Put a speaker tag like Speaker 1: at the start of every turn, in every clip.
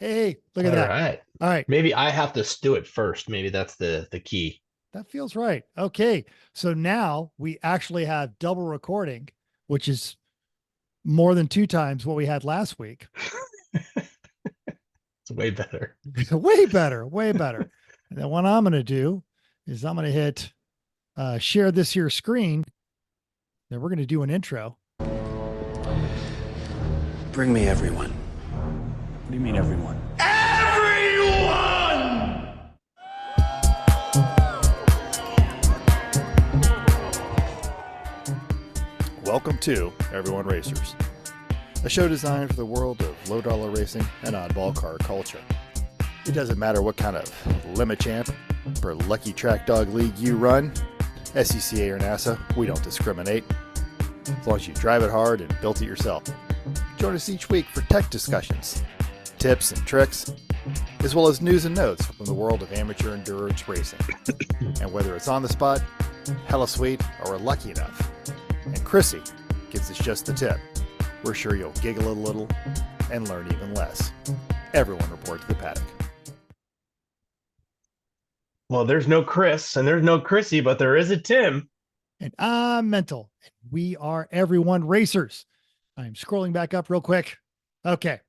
Speaker 1: Hey, look at
Speaker 2: All
Speaker 1: that.
Speaker 2: right.
Speaker 1: All right.
Speaker 2: Maybe I have to do it first. Maybe that's the key.
Speaker 1: That feels right. Okay. So now we actually have double recording, which is more than two times what we had last week.
Speaker 2: It's way better.
Speaker 1: Way better, way better. And then what I'm going to do is I'm going to hit share this here screen. Then we're going to do an intro.
Speaker 3: Bring me everyone.
Speaker 4: What do you mean, everyone?
Speaker 5: Welcome to Everyone Racers, a show designed for the world of low-dollar racing and oddball car culture. It doesn't matter what kind of limit champ or lucky track dog league you run, SCCA or NASA, we don't discriminate. As long as you drive it hard and built it yourself. Join us each week for tech discussions, tips and tricks, as well as news and notes from the world of amateur endurance racing. And whether it's on the spot, hella sweet, or we're lucky enough, and Chrissy gives us just the tip, we're sure you'll giggle a little and learn even less. Everyone report to the paddock.
Speaker 2: Well, there's no Chris and there's no Chrissy, but there is a Tim.
Speaker 1: And I'm Mental. We are Everyone Racers. I'm scrolling back up real quick. Okay.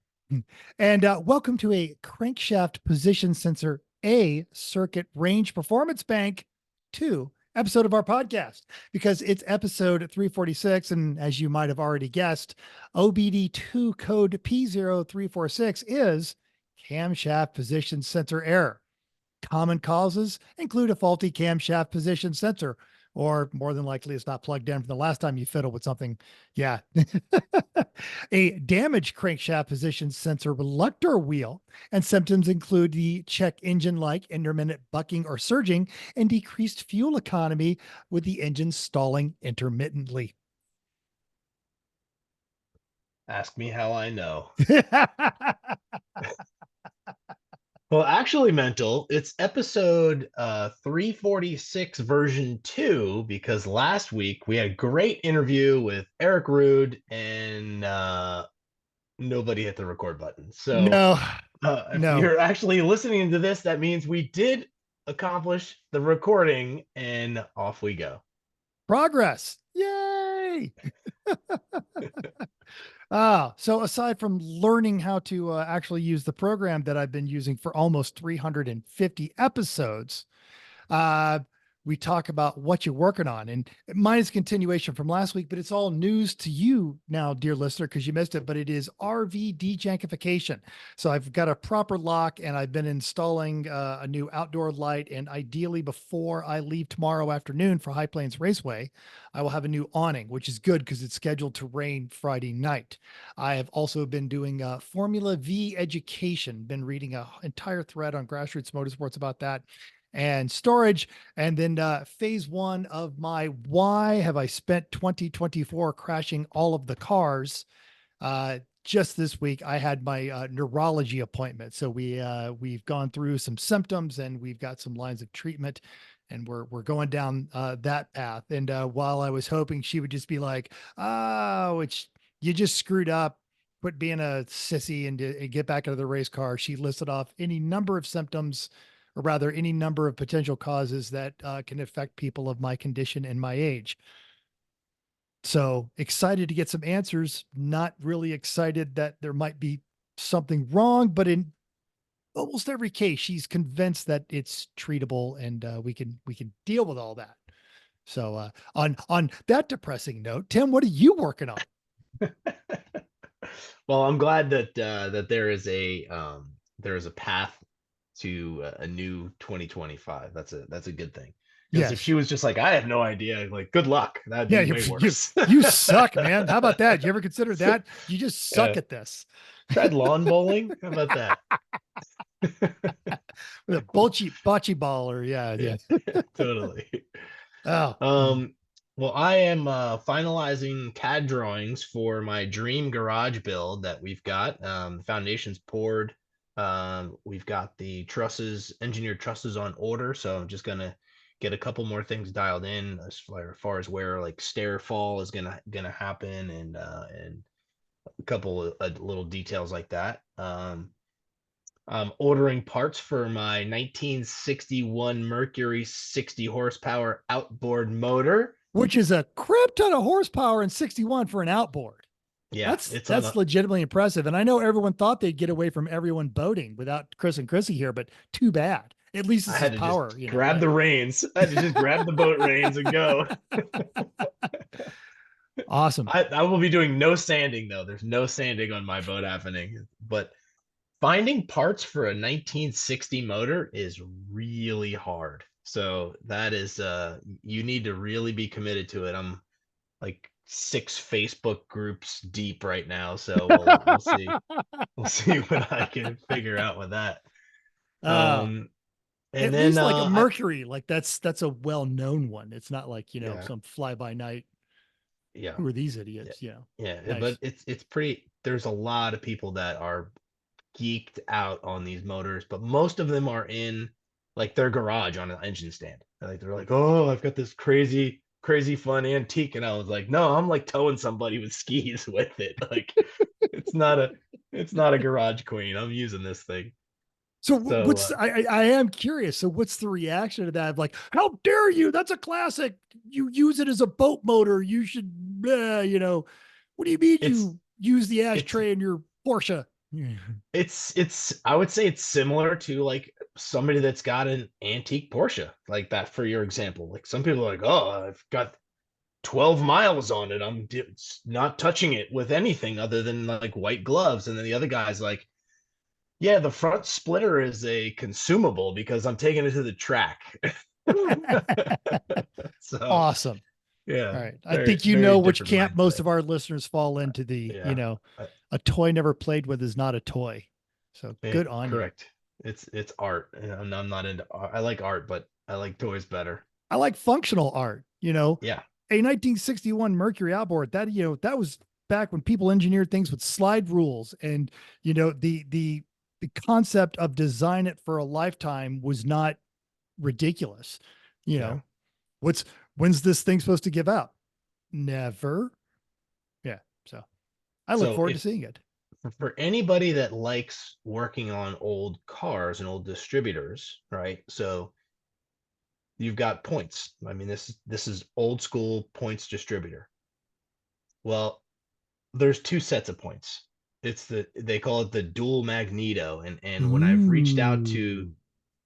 Speaker 1: And welcome to a crankshaft position sensor A circuit range performance bank 2 episode of our podcast, because it's episode 346. And as you might have already guessed, OBD2 code P0346 is camshaft position sensor error. Common causes include a faulty camshaft position sensor, or more than likely it's not plugged in from the last time you fiddled with something. Yeah. A damaged crankshaft position sensor reluctor wheel, and symptoms include the check engine like intermittent bucking or surging and decreased fuel economy with the engine stalling intermittently.
Speaker 2: Ask me how I know. Well, actually, Mental, it's episode 346 version 2, because last week we had a great interview with Eric Rude and nobody hit the record button. So
Speaker 1: No,
Speaker 2: if
Speaker 1: no.
Speaker 2: you're actually listening to this, that means we did accomplish the recording, and off we go.
Speaker 1: Progress. Yay. So aside from learning how to actually use the program that I've been using for almost 350 episodes, uh, we talk about what you're working on. And mine is continuation from last week, but it's all news to you now, dear listener, because you missed it. But it is RV dejankification. So I've got a proper lock, and I've been installing a new outdoor light. And ideally, before I leave tomorrow afternoon for High Plains Raceway, I will have a new awning, which is good because it's scheduled to rain Friday night. I have also been doing Formula V education, been reading an entire thread on Grassroots Motorsports about that, and storage. And then phase one of my why have I spent 2024 crashing all of the cars. Just this week I had my neurology appointment, so we've gone through some symptoms and we've got some lines of treatment, and we're going down that path. And while I was hoping she would just be like, oh, it's, you just screwed up, quit being a sissy, and get back into the race car, she listed off any number of symptoms, or rather any number of potential causes that can affect people of my condition and my age. So excited to get some answers, not really excited that there might be something wrong, but in almost every case, she's convinced that it's treatable, and we can deal with all that. So on that depressing note, Tim, what are you working on?
Speaker 2: Well, I'm glad that there is a path to a new 2025. That's a good thing. Because if
Speaker 1: Yes.
Speaker 2: she was just like, I have no idea, like, good luck. That'd
Speaker 1: Yeah,
Speaker 2: be
Speaker 1: you,
Speaker 2: way
Speaker 1: you
Speaker 2: worse.
Speaker 1: you suck, man. How about that? You ever consider that? You just suck
Speaker 2: Yeah.
Speaker 1: at this.
Speaker 2: Tried lawn bowling. How about that?
Speaker 1: With a bocce ball, or yeah,
Speaker 2: Yeah,
Speaker 1: yeah.
Speaker 2: totally.
Speaker 1: Oh,
Speaker 2: Um, well, I am finalizing CAD drawings for my dream garage build that we've got. The foundation's poured. We've got the trusses, engineered trusses on order. So I'm just gonna get a couple more things dialed in as far as where like stair fall is gonna happen, and a couple of little details like that. ordering parts for my 1961 Mercury 60 horsepower outboard motor.
Speaker 1: Which is a crap ton of horsepower and 61 for an outboard.
Speaker 2: Yeah,
Speaker 1: That's legitimately impressive. And I know everyone thought they'd get away from everyone boating without Chris and Chrissy here, but too bad. At least
Speaker 2: I
Speaker 1: this
Speaker 2: had
Speaker 1: is
Speaker 2: to
Speaker 1: power.
Speaker 2: just
Speaker 1: You know,
Speaker 2: grab the reins. I had to just grab the boat reins and go.
Speaker 1: Awesome.
Speaker 2: I will be doing no sanding though. There's no sanding on my boat happening. But finding parts for a 1960 motor is really hard. So that is you need to really be committed to it. I'm like 6 Facebook groups deep right now, so we'll see. We'll see what I can figure out with that.
Speaker 1: Uh,
Speaker 2: And
Speaker 1: at
Speaker 2: then
Speaker 1: least like a Mercury, like that's a well-known one. It's not like, you know,
Speaker 2: Yeah.
Speaker 1: some fly-by-night.
Speaker 2: yeah,
Speaker 1: Who are these idiots? You know.
Speaker 2: yeah,
Speaker 1: Nice.
Speaker 2: but it's pretty. There's a lot of people that are geeked out on these motors, but most of them are in like their garage on an engine stand. They're like, oh, I've got this crazy fun antique, and I was like, no, I'm like towing somebody with skis with it. Like, it's not a garage queen. I'm using this thing.
Speaker 1: So
Speaker 2: So,
Speaker 1: what's I am curious. So what's the reaction to that? Of like, how dare you? That's a classic. You use it as a boat motor. You should, you know, what do you mean
Speaker 2: It's-
Speaker 1: you use the
Speaker 2: it's
Speaker 1: ashtray in your Porsche?
Speaker 2: it's I would say it's similar to like somebody that's got an antique Porsche, like that for your example. Like some people are like, oh, I've got 12 miles on it. I'm not touching it with anything other than like white gloves. And then the other guy's like, yeah, the front splitter is a consumable because I'm taking it to the track. So
Speaker 1: Awesome.
Speaker 2: yeah,
Speaker 1: All right. I think you know which camp most of
Speaker 2: our
Speaker 1: our listeners fall into. The,
Speaker 2: Yeah.
Speaker 1: you know, a toy never played with is not a toy. So good on you.
Speaker 2: correct. It's art. And I'm not into art. I like art, but I like toys better.
Speaker 1: I like functional art, you know.
Speaker 2: Yeah.
Speaker 1: A 1961 Mercury outboard, that, you know, that was back when people engineered things with slide rules, and, you know, the concept of design it for a lifetime was not ridiculous. You
Speaker 2: Yeah.
Speaker 1: know, when's this thing supposed to give out? Never. Yeah. So I look
Speaker 2: So
Speaker 1: forward to seeing it.
Speaker 2: for anybody that likes working on old cars and old distributors, right? So you've got points. I mean, this is old school points distributor. Well, there's 2 sets of points. They call it the dual magneto, and when I've reached out to
Speaker 1: Ooh.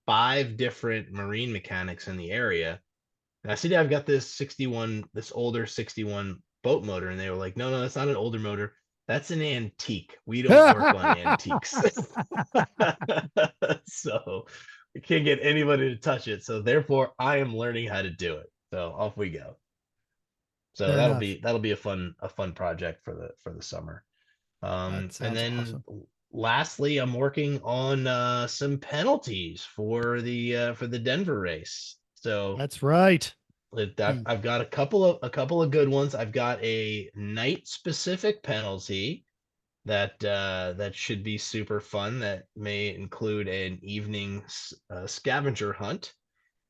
Speaker 2: 5 different marine mechanics in the area, and I said, yeah, I've got this older 61 boat motor, and they were like, no, that's not an older motor. That's an antique. We don't work on antiques. So we can't get anybody to touch it. So therefore, I am learning how to do it. So off we go. So
Speaker 1: Fair enough.
Speaker 2: that'll be a fun project for the summer.
Speaker 1: That
Speaker 2: And
Speaker 1: sounds
Speaker 2: then
Speaker 1: awesome.
Speaker 2: lastly, I'm working on some penalties for the Denver race. So
Speaker 1: That's right.
Speaker 2: I've got a couple of good ones. I've got a night specific penalty that should be super fun. That may include an evening scavenger hunt.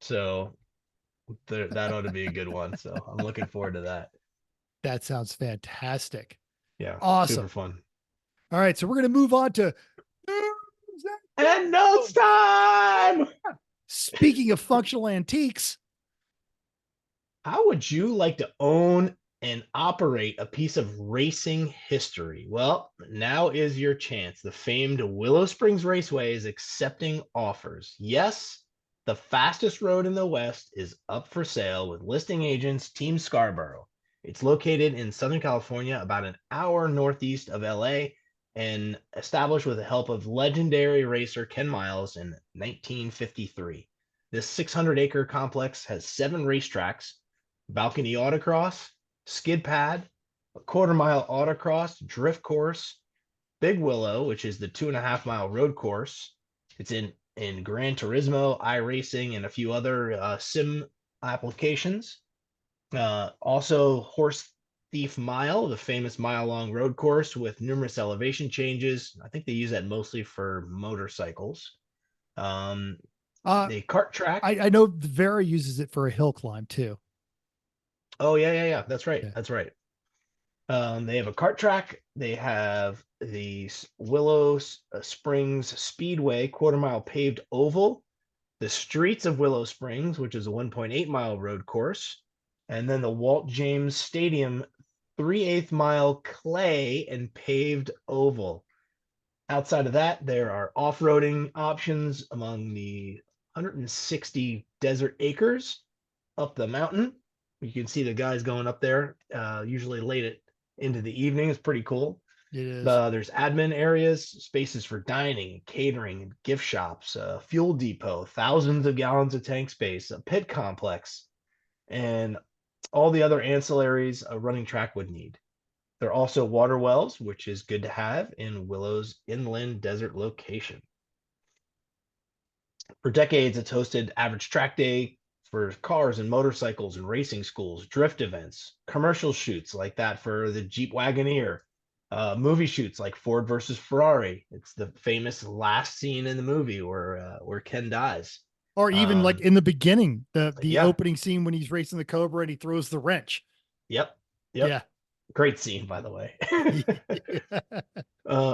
Speaker 2: So that ought to be a good one. So I'm looking forward to that.
Speaker 1: That sounds fantastic.
Speaker 2: Yeah,
Speaker 1: Awesome.
Speaker 2: super fun.
Speaker 1: All right, so we're going to move on to
Speaker 2: And notes time.
Speaker 1: speaking of functional antiques.
Speaker 2: How would you like to own and operate a piece of racing history? Well, now is your chance. The famed Willow Springs Raceway is accepting offers. Yes, the fastest road in the West is up for sale with listing agents Team Scarborough. It's located in Southern California, about an hour northeast of LA, and established with the help of legendary racer Ken Miles in 1953. This 600-acre complex has 7 racetracks, balcony autocross, skid pad, a quarter-mile autocross, drift course, Big Willow, which is the 2.5-mile road course. It's in Gran Turismo, iRacing, and a few other sim applications. Also, Horse Thief Mile, the famous mile-long road course with numerous elevation changes. I think they use that mostly for motorcycles. The kart track.
Speaker 1: I know Vera uses it for a hill climb too.
Speaker 2: Oh yeah. That's right.
Speaker 1: Yeah.
Speaker 2: That's right. They have a kart track. They have the Willow Springs Speedway quarter-mile paved oval, the streets of Willow Springs, which is a 1.8-mile road course, and then the Walt James Stadium 3/8 mile clay and paved oval. Outside of that, there are off-roading options among the 160 desert acres up the mountain. You can see the guys going up there, usually late into the evening. It's pretty cool.
Speaker 1: It is.
Speaker 2: There's admin areas, spaces for dining, catering, and gift shops, a fuel depot, thousands of gallons of tank space, a pit complex, and all the other ancillaries a running track would need. There are also water wells, which is good to have in Willow's inland desert location. For decades, it's hosted average track day for cars and motorcycles and racing schools, drift events, commercial shoots like that for the Jeep Wagoneer, movie shoots like Ford versus Ferrari. It's the famous last scene in the movie where Ken dies.
Speaker 1: Or even like in the beginning, the
Speaker 2: yeah.
Speaker 1: opening scene when he's racing the Cobra and he throws the wrench.
Speaker 2: Yep.
Speaker 1: Yeah.
Speaker 2: Great scene, by the way.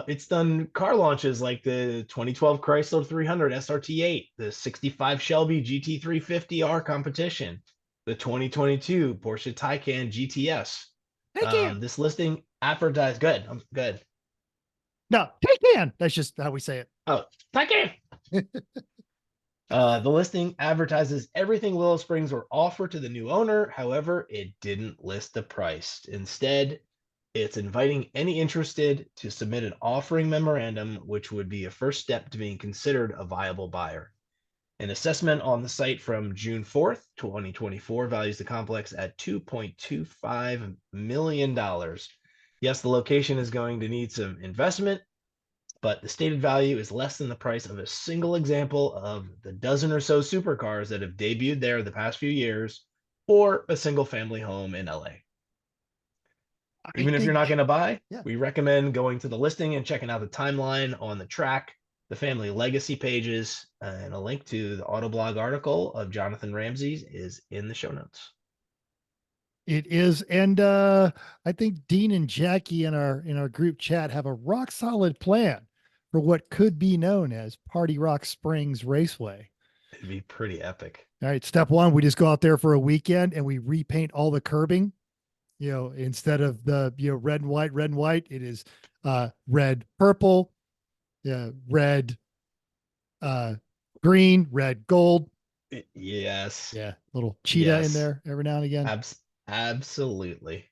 Speaker 2: It's done car launches like the 2012 Chrysler 300 SRT8, the 65 Shelby GT350R competition, the 2022 Porsche Taycan GTS. This listing advertised good. I'm good.
Speaker 1: No, Taycan. That's just how we say it.
Speaker 2: Oh, Taycan. The listing advertises everything Willow Springs will offer to the new owner. However, it didn't list the price. Instead, it's inviting any interested to submit an offering memorandum, which would be a first step to being considered a viable buyer. An assessment on the site from June 4th, 2024 values the complex at $2.25 million. Yes, the location is going to need some investment, but the stated value is less than the price of a single example of the dozen or so supercars that have debuted there the past few years, or a single family home in LA. Even if you're not going to buy, we recommend going to the listing and checking out the timeline on the track, the family legacy pages, and a link to the Autoblog article of Jonathan Ramsey is in the show notes.
Speaker 1: It is, and I think Dean and Jackie in our group chat have a rock solid plan for what could be known as Party Rock Springs Raceway.
Speaker 2: It'd be pretty epic.
Speaker 1: All right, step one, we just go out there for a weekend and we repaint all the curbing. You know, instead of the red and white, it is red, purple, red, green, red, gold.
Speaker 2: Yes.
Speaker 1: Yeah, little cheetah in there every now and again.
Speaker 2: Absolutely.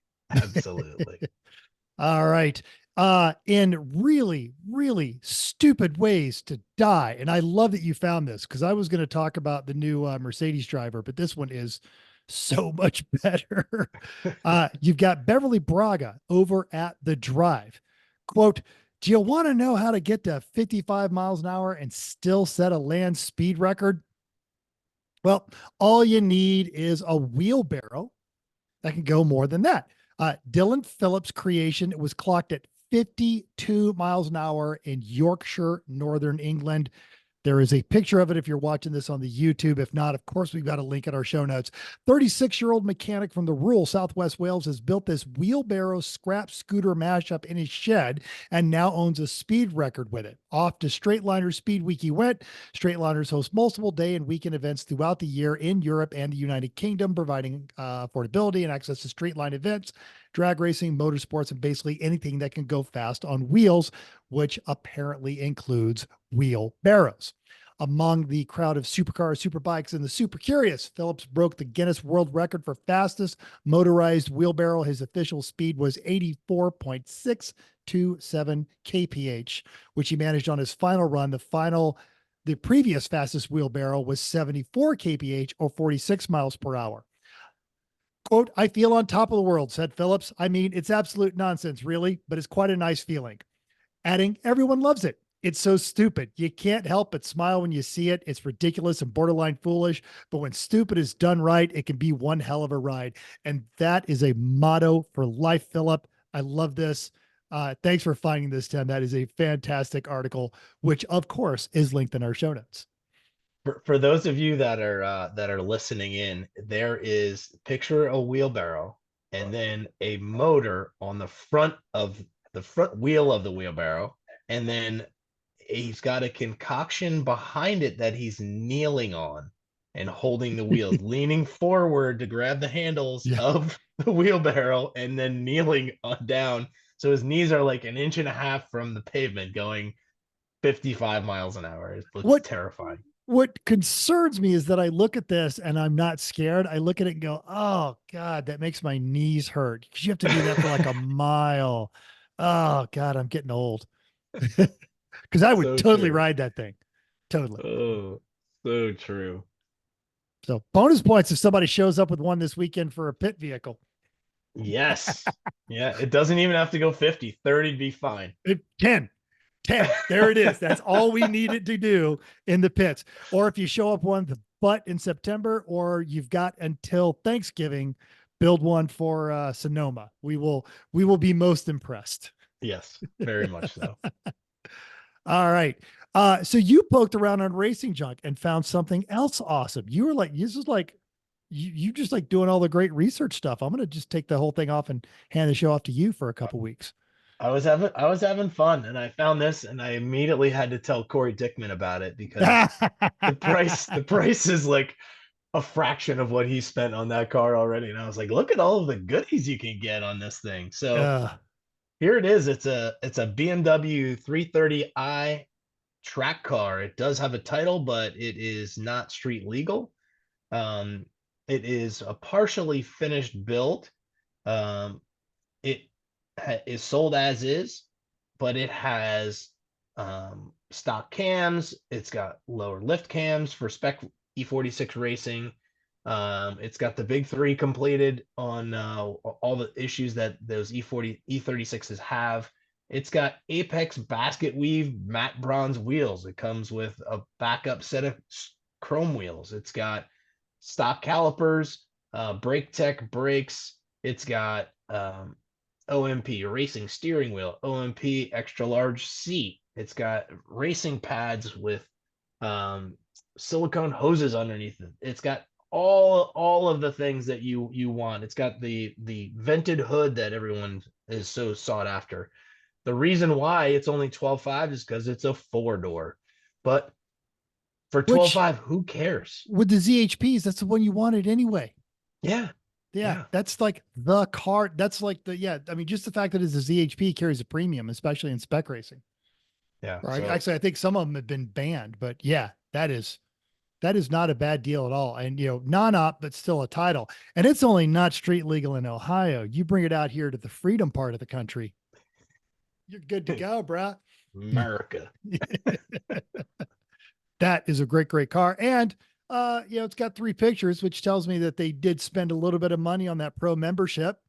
Speaker 1: All right. In really, really stupid ways to die. And I love that you found this because I was going to talk about the new Mercedes driver, but this one is so much better. You've got Beverly Braga over at The Drive. Quote, do you want to know how to get to 55 miles an hour and still set a land speed record? Well, all you need is a wheelbarrow that can go more than that. Dylan Phillips' creation was clocked at 52 miles an hour in Yorkshire, Northern England. There is a picture of it if you're watching this on the YouTube. If not, of course, we've got a link in our show notes. 36-year-old mechanic from the rural Southwest Wales has built this wheelbarrow scrap scooter mashup in his shed and now owns a speed record with it. Off to Straightliners Speed Week he went. Straightliners host multiple day and weekend events throughout the year in Europe and the United Kingdom, providing affordability and access to straight line events, drag racing, motorsports, and basically anything that can go fast on wheels, which apparently includes wheelbarrows. Among the crowd of supercars, superbikes, and the super curious, Phillips broke the Guinness World Record for fastest motorized wheelbarrow. His official speed was 84.627 kph, which he managed on his final run. The previous fastest wheelbarrow was 74 kph or 46 miles per hour. Quote, I feel on top of the world, said Phillips. I mean, it's absolute nonsense, really, but it's quite a nice feeling. Adding, everyone loves it. It's so stupid. You can't help but smile when you see it. It's ridiculous and borderline foolish, but when stupid is done right, it can be one hell of a ride. And that is a motto for life, Philip. I love this. Thanks for finding this, Tim. That is a fantastic article, which of course is linked in our show notes.
Speaker 2: For those of you that are listening in, there is picture a wheelbarrow and then a motor on the front of the front wheel of the wheelbarrow, and then he's got a concoction behind it that he's kneeling on and holding the wheels, leaning forward to grab the handles
Speaker 1: Yeah.
Speaker 2: of the wheelbarrow, and then kneeling down. So his knees are like an inch and a half from the pavement, going 55 miles an hour. It looks terrifying.
Speaker 1: What concerns me is that I look at this and I'm not scared. I look at it and go, oh God, that makes my knees hurt. Because you have to do that for like a mile. Oh God, I'm getting old. Because I would
Speaker 2: So
Speaker 1: totally
Speaker 2: true.
Speaker 1: ride that thing. Totally.
Speaker 2: Oh, so true.
Speaker 1: So bonus points if somebody shows up with one this weekend for a pit vehicle.
Speaker 2: Yes. Yeah, it doesn't even have to go 50. 30'd be fine.
Speaker 1: 10. There it is. That's all we needed to do in the pits. Or if you show up one but in September, or you've got until Thanksgiving, build one for Sonoma. We will be most impressed.
Speaker 2: Yes, very much so.
Speaker 1: All right. So you poked around on Racing Junk and found something else awesome. You were like, this is like you just like doing all the great research stuff. I'm gonna just take the whole thing off and hand the show off to you for a couple weeks.
Speaker 2: I was having fun, and I found this, and I immediately had to tell Corey Dickman about it because the price is like a fraction of what he spent on that car already. And I was like, look at all of the goodies you can get on this thing. So here it is. It's a BMW 330i track car. It does have a title, but it is not street legal. It is a partially finished build. It is sold as is, but it has stock cams. It's got lower lift cams for spec E46 racing. It's got the big three completed on all the issues that those E36s have. It's got Apex basket weave matte bronze wheels. It comes with a backup set of chrome wheels. It's got stock calipers, brake tech brakes. It's got OMP racing steering wheel, OMP extra large seat. It's got racing pads with silicone hoses underneath it. It's got all of the things that you want. It's got the vented hood that everyone is so sought after. The reason why it's only 12.5 is because it's a 4-door. But for 12.5, who cares?
Speaker 1: With the ZHPs, that's the one you wanted anyway.
Speaker 2: Yeah.
Speaker 1: That's like the car. That's like I mean, just the fact that it's a ZHP carries a premium, especially in spec racing.
Speaker 2: Yeah.
Speaker 1: Right. So, actually, I think some of them have been banned, but yeah, that is not a bad deal at all. And, non-op, but still a title. And it's only not street legal in Ohio. You bring it out here to the freedom part of the country, you're good to go, bruh.
Speaker 2: America.
Speaker 1: That is a great, great car. And, it's got 3 pictures, which tells me that they did spend a little bit of money on that pro membership.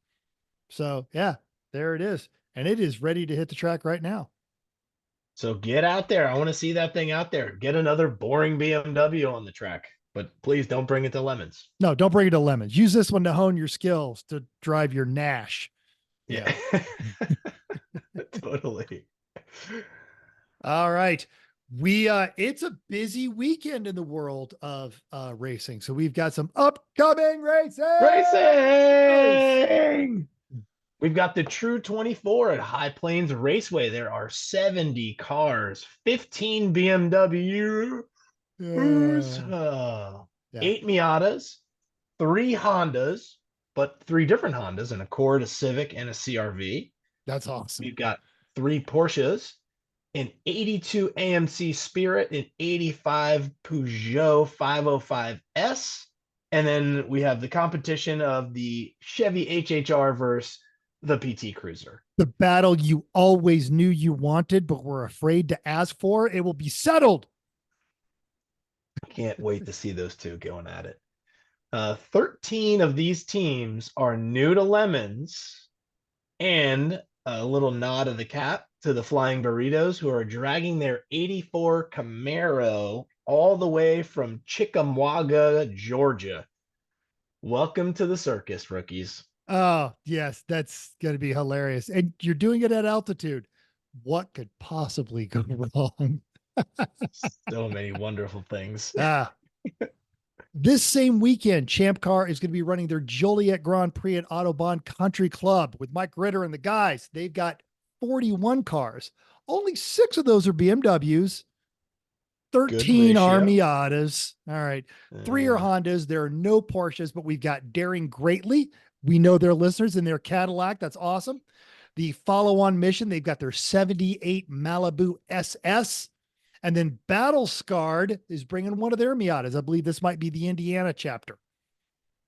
Speaker 1: So yeah, there it is. And it is ready to hit the track right now.
Speaker 2: So get out there. I want to see that thing out there. Get another boring BMW on the track, but please don't bring it to Lemons.
Speaker 1: No, don't bring it to Lemons. Use this one to hone your skills to drive your Nash.
Speaker 2: Yeah. Totally.
Speaker 1: All right. It's a busy weekend in the world of racing. So we've got some upcoming racing.
Speaker 2: We've got the True 24 at High Plains Raceway. There are 70 cars, 15 BMW, 8 Miatas, 3 Hondas, but 3 different Hondas, an Accord, a Civic, and a CRV.
Speaker 1: That's awesome.
Speaker 2: We've got 3 Porsches, an 82 AMC Spirit, an 85 Peugeot 505S, and then we have the competition of the Chevy HHR versus the PT Cruiser.
Speaker 1: The battle you always knew you wanted, but were afraid to ask for. It will be settled.
Speaker 2: Can't wait to see those two going at it. 13 of these teams are new to Lemons, and a little nod of the cap to the Flying Burritos, who are dragging their 84 Camaro all the way from Chickamauga, Georgia. Welcome to the circus, rookies.
Speaker 1: Oh, yes, that's going to be hilarious. And you're doing it at altitude. What could possibly go wrong?
Speaker 2: So many wonderful things.
Speaker 1: This same weekend, Champ Car is going to be running their Joliet Grand Prix at Autobahn Country Club with Mike Ritter and the guys. They've got 41 cars. Only 6 of those are BMWs.
Speaker 2: Good
Speaker 1: 13 are
Speaker 2: ratio.
Speaker 1: Miatas. All right. 3 are
Speaker 2: Uh,
Speaker 1: Hondas. There are no Porsches, but we've got Daring Greatly. We know their listeners in their Cadillac. That's awesome. The follow-on mission, they've got their 78 Malibu SS. And then Battle Scarred is bringing one of their Miatas. I believe this might be the Indiana chapter.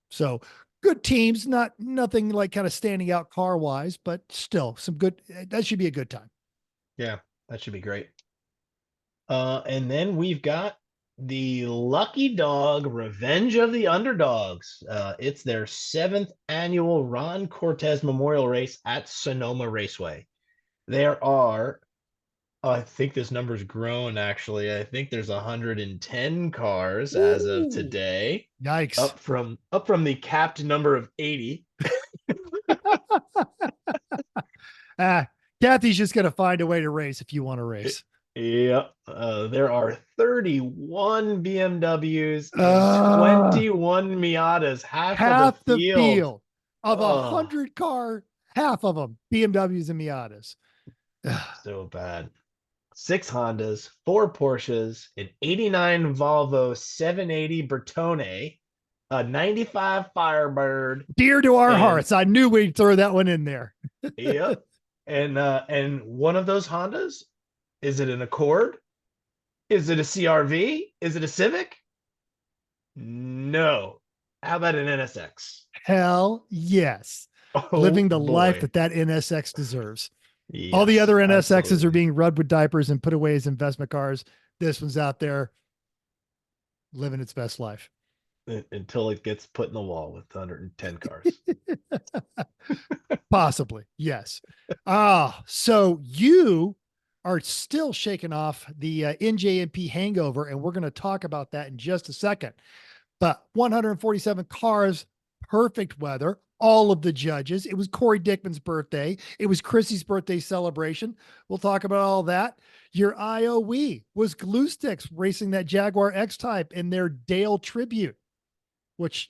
Speaker 1: So good teams, nothing like kind of standing out car-wise, but still some good. That should be a good time.
Speaker 2: Yeah, that should be great. And then we've got the Lucky Dog Revenge of the Underdogs. It's their 7th annual Ron Cortez Memorial Race at Sonoma Raceway. There are, I think this number's grown actually. I think there's 110 cars as of
Speaker 1: Ooh.
Speaker 2: today,
Speaker 1: Yikes.
Speaker 2: up from the capped number of 80.
Speaker 1: Kathy's just going to find a way to race if you want to race.
Speaker 2: Yep. There are 31 BMWs and 21 Miatas. Half of the field.
Speaker 1: Of 100 car, half of them BMWs and Miatas.
Speaker 2: So bad. 6 Hondas, 4 Porsches, an 89 Volvo 780 Bertone, a 95 Firebird.
Speaker 1: Dear to our hearts. I knew we'd throw that one in there.
Speaker 2: Yep. And one of those Hondas, is it an Accord? Is it a CRV? Is it a Civic? No. How about an NSX?
Speaker 1: Hell yes.
Speaker 2: Oh,
Speaker 1: living the
Speaker 2: boy.
Speaker 1: life that NSX deserves.
Speaker 2: Yes,
Speaker 1: all the other NSXs
Speaker 2: absolutely.
Speaker 1: are being rubbed with diapers and put away as investment cars. This one's out there living its best life.
Speaker 2: Until it gets put in the wall with 110 cars.
Speaker 1: Possibly. Yes. So you are still shaking off the NJMP hangover, and we're going to talk about that in just a second. But 147 cars, perfect weather, all of the judges. It was Corey Dickman's birthday. It was Chrissy's birthday celebration. We'll talk about all that. Your IOE was Glue Sticks racing that Jaguar X-Type in their Dale tribute, which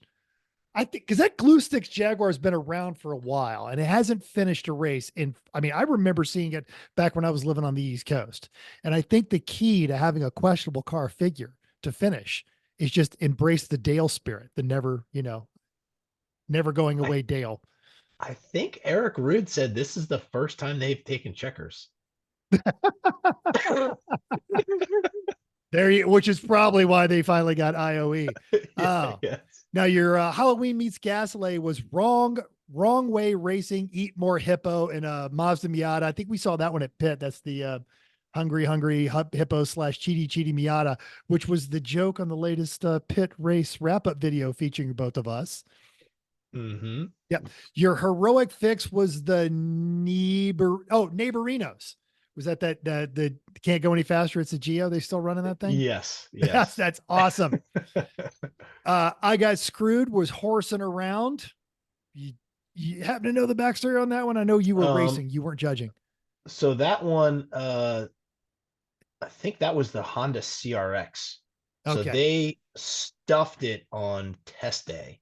Speaker 1: I think, because that Glue Sticks Jaguar has been around for a while and it hasn't finished a race. I remember seeing it back when I was living on the East Coast. And I think the key to having a questionable car figure to finish is just embrace the Dale spirit, the never going away Dale.
Speaker 2: I think Eric Rude said this is the first time they've taken checkers.
Speaker 1: Which is probably why they finally got IOE.
Speaker 2: Yes.
Speaker 1: Now your Halloween Meets Gasoline was Wrong Way Racing, Eat More Hippo, and Mazda Miata. I think we saw that one at Pitt. That's the Hungry Hippo / Cheaty Miata, which was the joke on the latest Pitt race wrap-up video featuring both of us.
Speaker 2: Mm-hmm.
Speaker 1: Yep. Your heroic fix was the Neighborinos. Was that the can't go any faster? It's a Geo. They still running that thing?
Speaker 2: Yes. Yes.
Speaker 1: That's awesome. I Got Screwed was horsing around. You happen to know the backstory on that one? I know you were racing. You weren't judging.
Speaker 2: So that one, I think that was the Honda CRX. So
Speaker 1: Okay.
Speaker 2: they stuffed it on test day,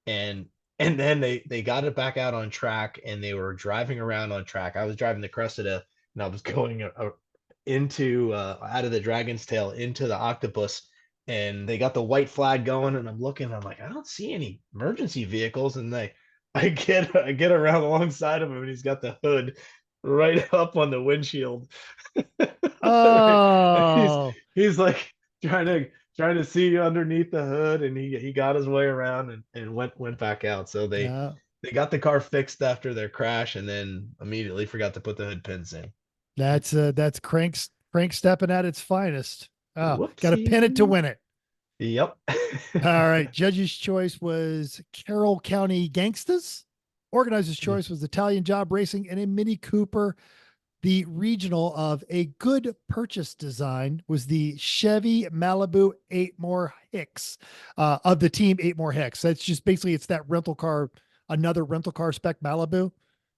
Speaker 2: and then they got it back out on track, and they were driving around on track. I was driving the Cressida, and I was going into out of the Dragon's Tail into the Octopus, and they got the white flag going, and I'm looking, I'm like, I don't see any emergency vehicles, and I get around alongside of him, and he's got the hood right up on the windshield.
Speaker 1: Oh,
Speaker 2: he's like trying to see underneath the hood, and he got his way around and went back out. So they got the car fixed after their crash, and then immediately forgot to put the hood pins in.
Speaker 1: that's crank stepping at its finest. Oh, got to pin it to win it.
Speaker 2: Yep.
Speaker 1: All right. Judge's choice was Carroll County Gangstas. Organizer's choice was Italian Job Racing and a Mini Cooper. The regional of a good purchase design was the Chevy Malibu 8 More Hicks of the team 8 More Hicks. That's just basically, it's that rental car, another rental car spec Malibu.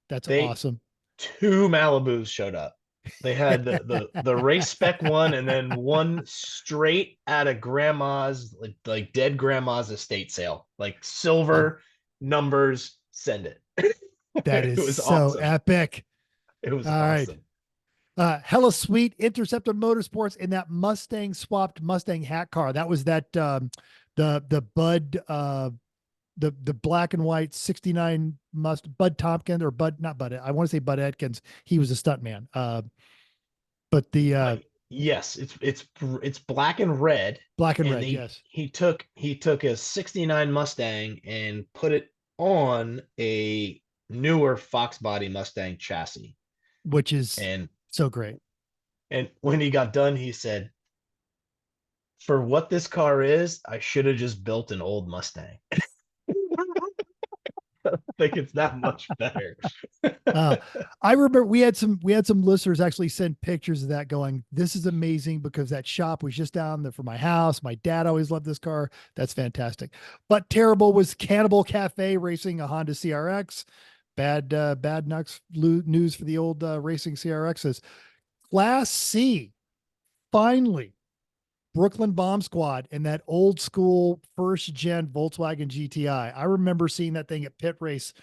Speaker 1: That's awesome.
Speaker 2: 2 Malibus showed up. They had the race spec one, and then one straight out of grandma's, like dead grandma's estate sale, like silver numbers. Send it.
Speaker 1: That is so
Speaker 2: awesome.
Speaker 1: epic.
Speaker 2: It was
Speaker 1: All right.
Speaker 2: awesome.
Speaker 1: Hella sweet Interceptor Motorsports in that Mustang swapped Mustang hat car. That was that the Bud the black and white 69 Bud Tompkins or Bud, not Bud, I want to say Bud Atkins. He was a stuntman. But the
Speaker 2: Yes, it's black and red,
Speaker 1: black and
Speaker 2: and
Speaker 1: red, yes.
Speaker 2: he took a 69 Mustang and put it on a newer Fox body Mustang chassis.
Speaker 1: Which is
Speaker 2: And
Speaker 1: so great.
Speaker 2: when he got done, he said, "For what this car is, I should have just built an old Mustang." I think it's that much better.
Speaker 1: I remember we had some listeners actually send pictures of that going, this is amazing because that shop was just down there for my house. My dad always loved this car. That's fantastic. But terrible was Cannibal Cafe racing a Honda CRX. Bad news for the old racing CRXs. Class C, finally, Brooklyn Bomb Squad and that old school first gen Volkswagen GTI. I remember seeing that thing at Pit Race,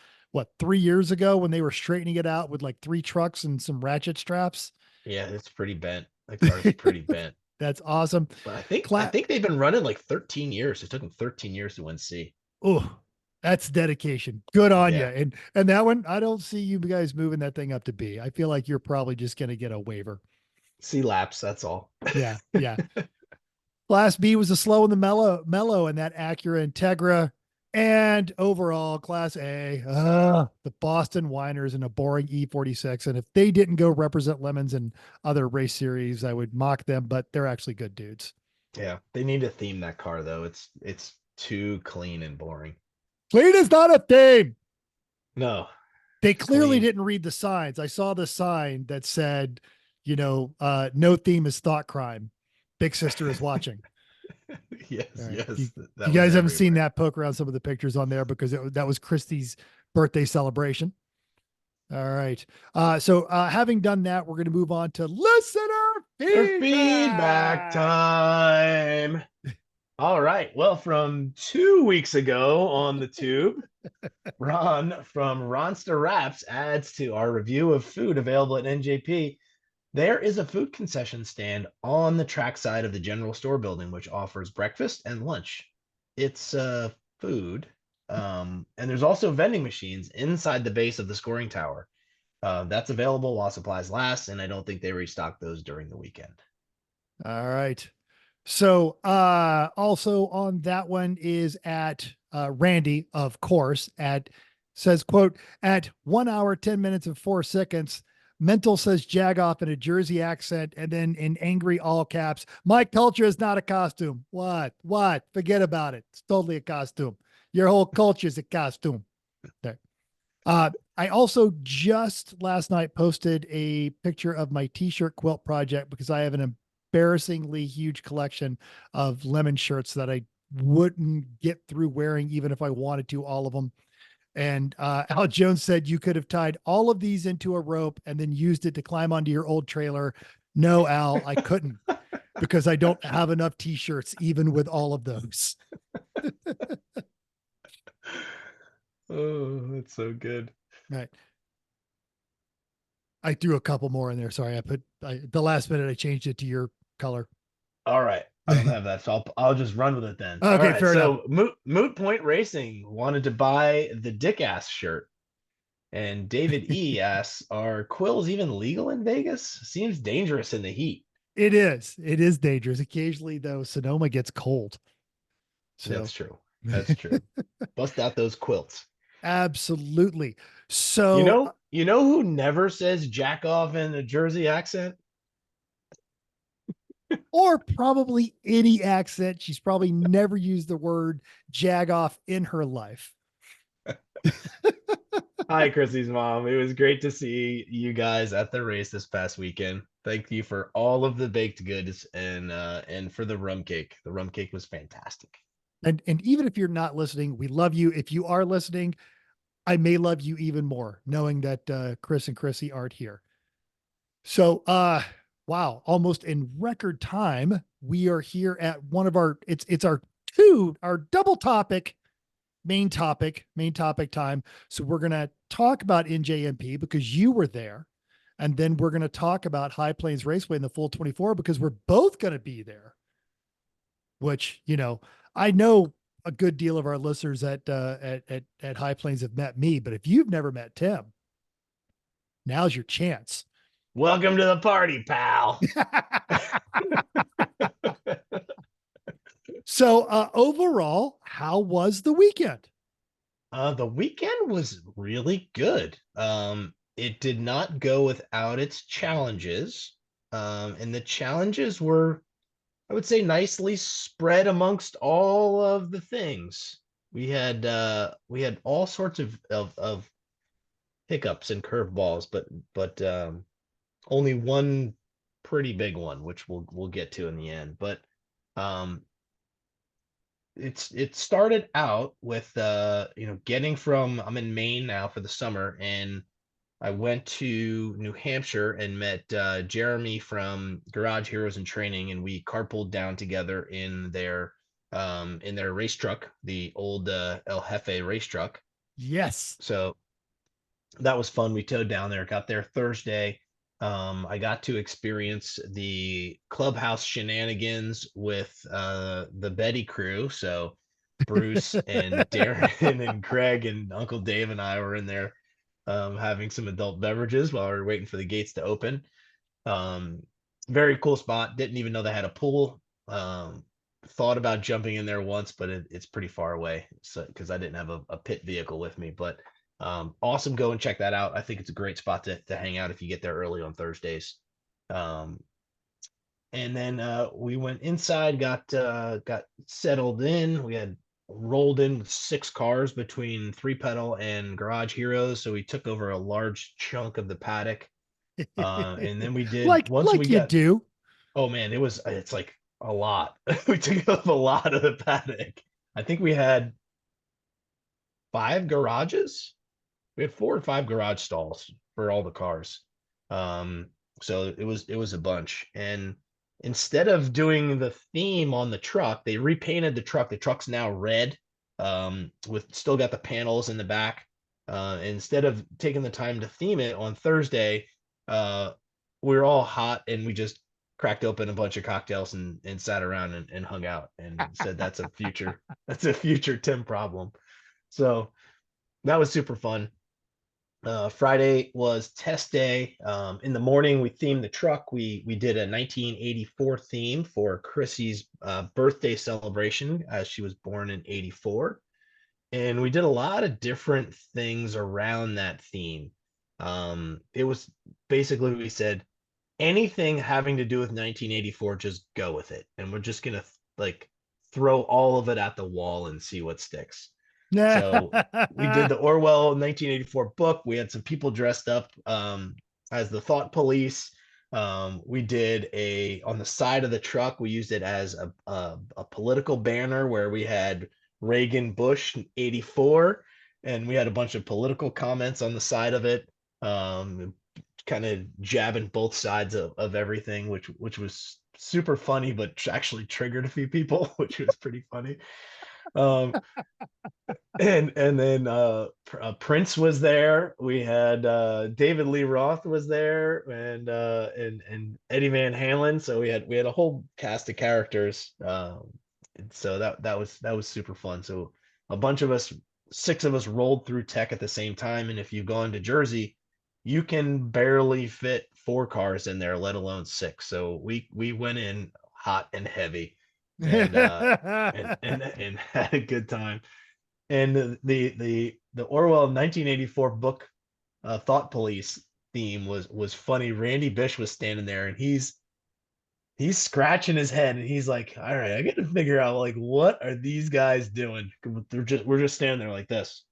Speaker 1: 3 years ago when they were straightening it out with like 3 trucks and some ratchet straps.
Speaker 2: Yeah, it's pretty bent. The car's pretty bent.
Speaker 1: That's awesome.
Speaker 2: But I think they've been running like 13 years. It took them 13 years to win C.
Speaker 1: Oh, that's dedication. Good on
Speaker 2: Yeah.
Speaker 1: you. And that one, I don't see you guys moving that thing up to B. I feel like you're probably just going to get a waiver.
Speaker 2: C laps, that's all.
Speaker 1: Yeah, yeah. Class B was the slow and the mellow and that Acura Integra. And overall, Class A, the Boston Whiners and a boring E46. And if they didn't go represent Lemons in other race series, I would mock them, but they're actually good dudes.
Speaker 2: Yeah, they need to theme that car though. It's too clean and boring.
Speaker 1: Clean is not a theme.
Speaker 2: No,
Speaker 1: They clearly
Speaker 2: clean.
Speaker 1: didn't read the signs. I saw the sign that said, no theme is thought crime. Big sister is watching.
Speaker 2: Yes,
Speaker 1: Right.
Speaker 2: yes.
Speaker 1: You
Speaker 2: that
Speaker 1: guys
Speaker 2: was
Speaker 1: haven't seen
Speaker 2: everywhere.
Speaker 1: that, poke around some of the pictures on there because that was Christy's birthday celebration. All right. So having done that, we're going to move on to listener
Speaker 2: Feedback time. All right. Well, from 2 weeks ago on the tube, Ron from Ronster Wraps adds to our review of food available at NJP. There is a food concession stand on the track side of the general store building, which offers breakfast and lunch. It's food. And there's also vending machines inside the base of the scoring tower. That's available while supplies last, and I don't think they restock those during the weekend.
Speaker 1: All right. So also on that one is at Randy, of course, says, quote, at 1 hour, 10 minutes and 4 seconds, Mental says Jagoff in a Jersey accent, and then in angry all caps, my culture is not a costume. What? Forget about it. It's totally a costume. Your whole culture is a costume. There. I also just last night posted a picture of my t-shirt quilt project because I have an embarrassingly huge collection of lemon shirts that I wouldn't get through wearing even if I wanted to, all of them. And Al Jones said you could have tied all of these into a rope and then used it to climb onto your old trailer. No, Al, I couldn't because I don't have enough t-shirts even with all of those.
Speaker 2: Oh, that's so good.
Speaker 1: Right. I threw a couple more in there. Sorry. The last minute I changed it to your color.
Speaker 2: All right. I don't have that, so I'll just run with it then.
Speaker 1: Okay,
Speaker 2: All right,
Speaker 1: fair
Speaker 2: so Moot Point Racing wanted to buy the Dick Ass shirt. And David E asks, are quills even legal in Vegas? Seems dangerous in the heat.
Speaker 1: It is. It is dangerous. Occasionally, though, Sonoma gets cold. So
Speaker 2: That's true. That's true. Bust out those quilts.
Speaker 1: Absolutely. So
Speaker 2: you know who never says jack off in a Jersey accent?
Speaker 1: or probably any accent. She's probably never used the word jagoff in her life.
Speaker 2: Hi, Chrissy's mom. It was great to see you guys at the race this past weekend. Thank you for all of the baked goods and for the rum cake. The rum cake was fantastic.
Speaker 1: And even if you're not listening, we love you. If you are listening, I may love you even more knowing that Chris and Chrissy aren't here. So wow, almost in record time, we are here at one of our it's our double topic main topic time. So we're going to talk about NJMP because you were there And then we're going to talk about High Plains Raceway in the full 24 because we're both going to be there, which, you know, I know a good deal of our listeners at High Plains have met me, but if you've never met Tim, now's your chance.
Speaker 2: Welcome to the party, pal.
Speaker 1: So overall, how was the weekend?
Speaker 2: The weekend was really good. It did not go without its challenges. And the challenges were, I would say, nicely spread amongst all of the things. We had all sorts of hiccups and curveballs, but only one pretty big one, which we'll get to in the end. But it started out with getting from, I'm in Maine now for the summer, and I went to New Hampshire and met Jeremy from Garage Heroes in Training, and we carpooled down together in their race truck, the old El Jefe race truck.
Speaker 1: Yes.
Speaker 2: So that was fun. We towed down there, got there Thursday. I got to experience the clubhouse shenanigans with the Betty crew. So Bruce and Darren and Greg and Uncle Dave and I were in there having some adult beverages while we were waiting for the gates to open. Very cool spot. Didn't even know they had a pool. Thought about jumping in there once, but it's pretty far away, so because I didn't have a pit vehicle with me. But awesome. Go and check that out. I think it's a great spot to hang out if you get there early on Thursdays. And then we went inside, got settled in. We had rolled in with 6 cars between 3-pedal and Garage Heroes, so we took over a large chunk of the paddock. And then we did
Speaker 1: like you do.
Speaker 2: Oh man, it's like a lot. We took up a lot of the paddock. I think we had 5 garages. We had 4 or 5 garage stalls for all the cars. So it was a bunch. And instead of doing the theme on the truck, they repainted the truck. The truck's now red, with still got the panels in the back. Instead of taking the time to theme it on Thursday, we were all hot and we just cracked open a bunch of cocktails and sat around and hung out and said that's a future Tim problem. So that was super fun. Friday was test day. In the morning, we themed the truck. We did a 1984 theme for Chrissy's birthday celebration, as she was born in 84. And we did a lot of different things around that theme. It was basically, we said, anything having to do with 1984, just go with it. And we're just going to like throw all of it at the wall and see what sticks. So we did the Orwell 1984 book. We had some people dressed up as the Thought Police. We did on the side of the truck, we used it as a political banner where we had Reagan Bush 84, and we had a bunch of political comments on the side of it, kind of jabbing both sides of everything, which was super funny, but actually triggered a few people, which was pretty funny. And then Prince was there. We had David Lee Roth was there, and Eddie Van Halen. So we had a whole cast of characters. So that was super fun. So a bunch of us, 6 of us, rolled through tech at the same time. And if you've gone to Jersey, you can barely fit 4 cars in there, let alone 6. So we went in hot and heavy, and had a good time. And the Orwell 1984 book, Thought Police theme was funny. Randy Bish was standing there, and he's scratching his head, and he's like, "All right, I got to figure out, like, what are these guys doing? We're just standing there like this.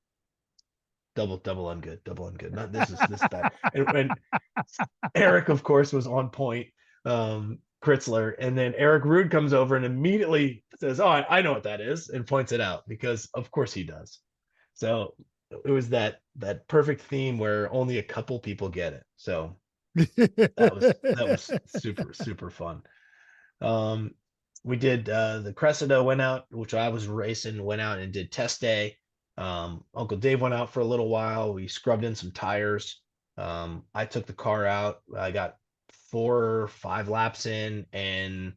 Speaker 2: Double ungood, double ungood. Not this that." And Eric, of course, was on point. Kritzler, and then Eric Rude comes over and immediately says, "Oh, I know what that is," and points it out, because of course he does. So it was that perfect theme where only a couple people get it. So that was super fun. We did the Cressida went out, which I was racing, went out and did test day. Uncle Dave went out for a little while. We scrubbed in some tires. I took the car out. I got 4 or 5 laps in, and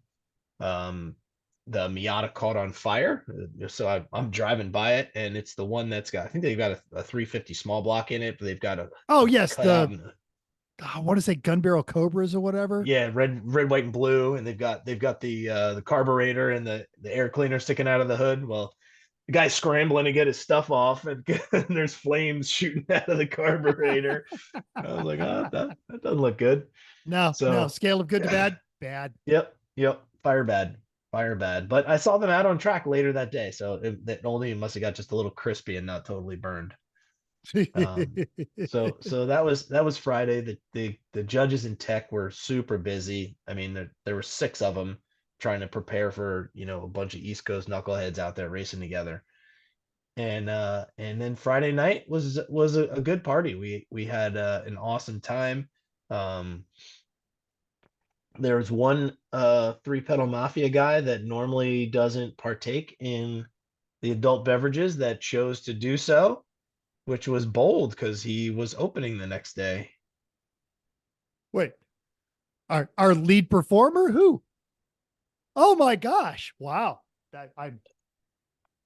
Speaker 2: the Miata caught on fire. So I'm driving by it, and it's the one that's got, I think they've got a 350 small block in it, but they've got
Speaker 1: Oh
Speaker 2: a
Speaker 1: yes,
Speaker 2: cutout.
Speaker 1: I want to say gun barrel cobras or whatever.
Speaker 2: Yeah, red, white, and blue, and they've got the carburetor and the air cleaner sticking out of the hood. Well, the guy's scrambling to get his stuff off, and, and there's flames shooting out of the carburetor. I was like, oh, that doesn't look good.
Speaker 1: No,
Speaker 2: So
Speaker 1: scale of good to bad, bad.
Speaker 2: Yep, fire bad, fire bad. But I saw them out on track later that day, so that only must have got just a little crispy and not totally burned. So that was Friday. The judges in tech were super busy. I mean, there were 6 of them trying to prepare for, a bunch of East Coast knuckleheads out there racing together. And then Friday night was a good party. We had an awesome time. There was one 3-pedal mafia guy that normally doesn't partake in the adult beverages that chose to do so, which was bold because he was opening the next day.
Speaker 1: Wait, our lead performer, who? Oh my gosh! Wow,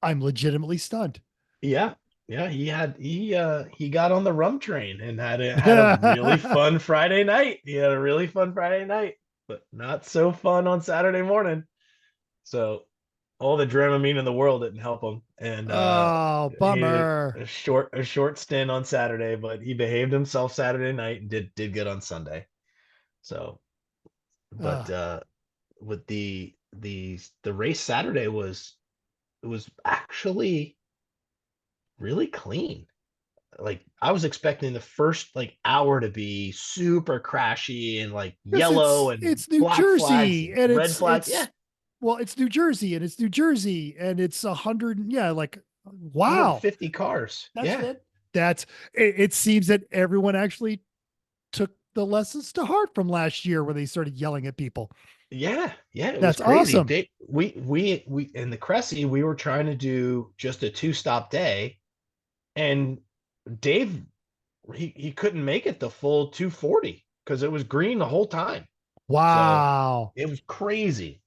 Speaker 1: I'm legitimately stunned.
Speaker 2: Yeah, he got on the rum train and had a really fun Friday night. He had a really fun Friday night, but not so fun on Saturday morning. So all the Dramamine in the world didn't help him. And
Speaker 1: oh, bummer.
Speaker 2: A short stint on Saturday, but he behaved himself Saturday night and did good on Sunday. So, but with the race Saturday it was actually really clean. Like, I was expecting the first hour to be super crashy and yellow and
Speaker 1: it's New
Speaker 2: black
Speaker 1: Jersey
Speaker 2: flags,
Speaker 1: and
Speaker 2: red flags. Yeah.
Speaker 1: Well, it's New Jersey and it's 100. Yeah. Like, wow.
Speaker 2: 150 cars.
Speaker 1: It seems that everyone actually took the lessons to heart from last year where they started yelling at people.
Speaker 2: Yeah. It
Speaker 1: That's
Speaker 2: was crazy.
Speaker 1: awesome.
Speaker 2: We in the Cressy, we were trying to do just a 2-stop day, and Dave, he couldn't make it the full 240 because it was green the whole time.
Speaker 1: Wow.
Speaker 2: So it was crazy.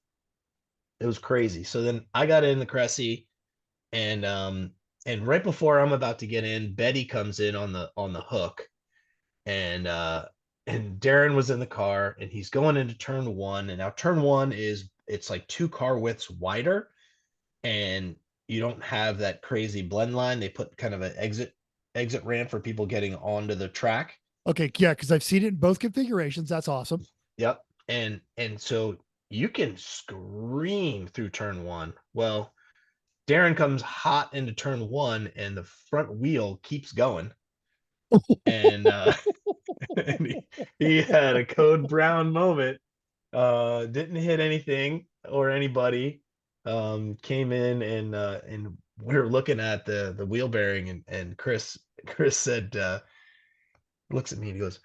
Speaker 2: So then I got in the Cressy, and right before I'm about to get in, Betty comes in on the hook, and Darren was in the car, and he's going into turn 1, and now turn 1 it's like 2 car widths wider, and you don't have that crazy blend line. They put kind of an exit ramp for people getting onto the track.
Speaker 1: Okay, yeah, because I've seen it in both configurations. That's awesome.
Speaker 2: Yep. And so you can scream through turn 1. Well, Darren comes hot into turn 1, and the front wheel keeps going. And, and he had a code brown moment. Didn't hit anything or anybody. Came in, and we were looking at the wheel bearing, and Chris said, looks at me and he goes,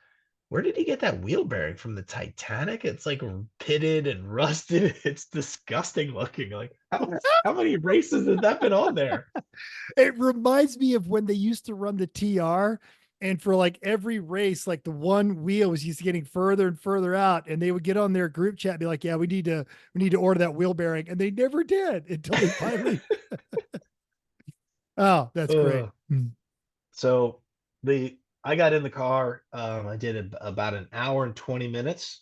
Speaker 2: "Where did he get that wheel bearing from? The Titanic? It's like pitted and rusted. It's disgusting looking. Like, how many races has that been on there?"
Speaker 1: It reminds me of when they used to run the TR, and for every race, the one wheel was used to getting further and further out, and they would get on their group chat and be like, "Yeah, we need to order that wheel bearing," and they never did until they finally. Oh, that's great.
Speaker 2: So I got in the car. I did about an hour and 20 minutes,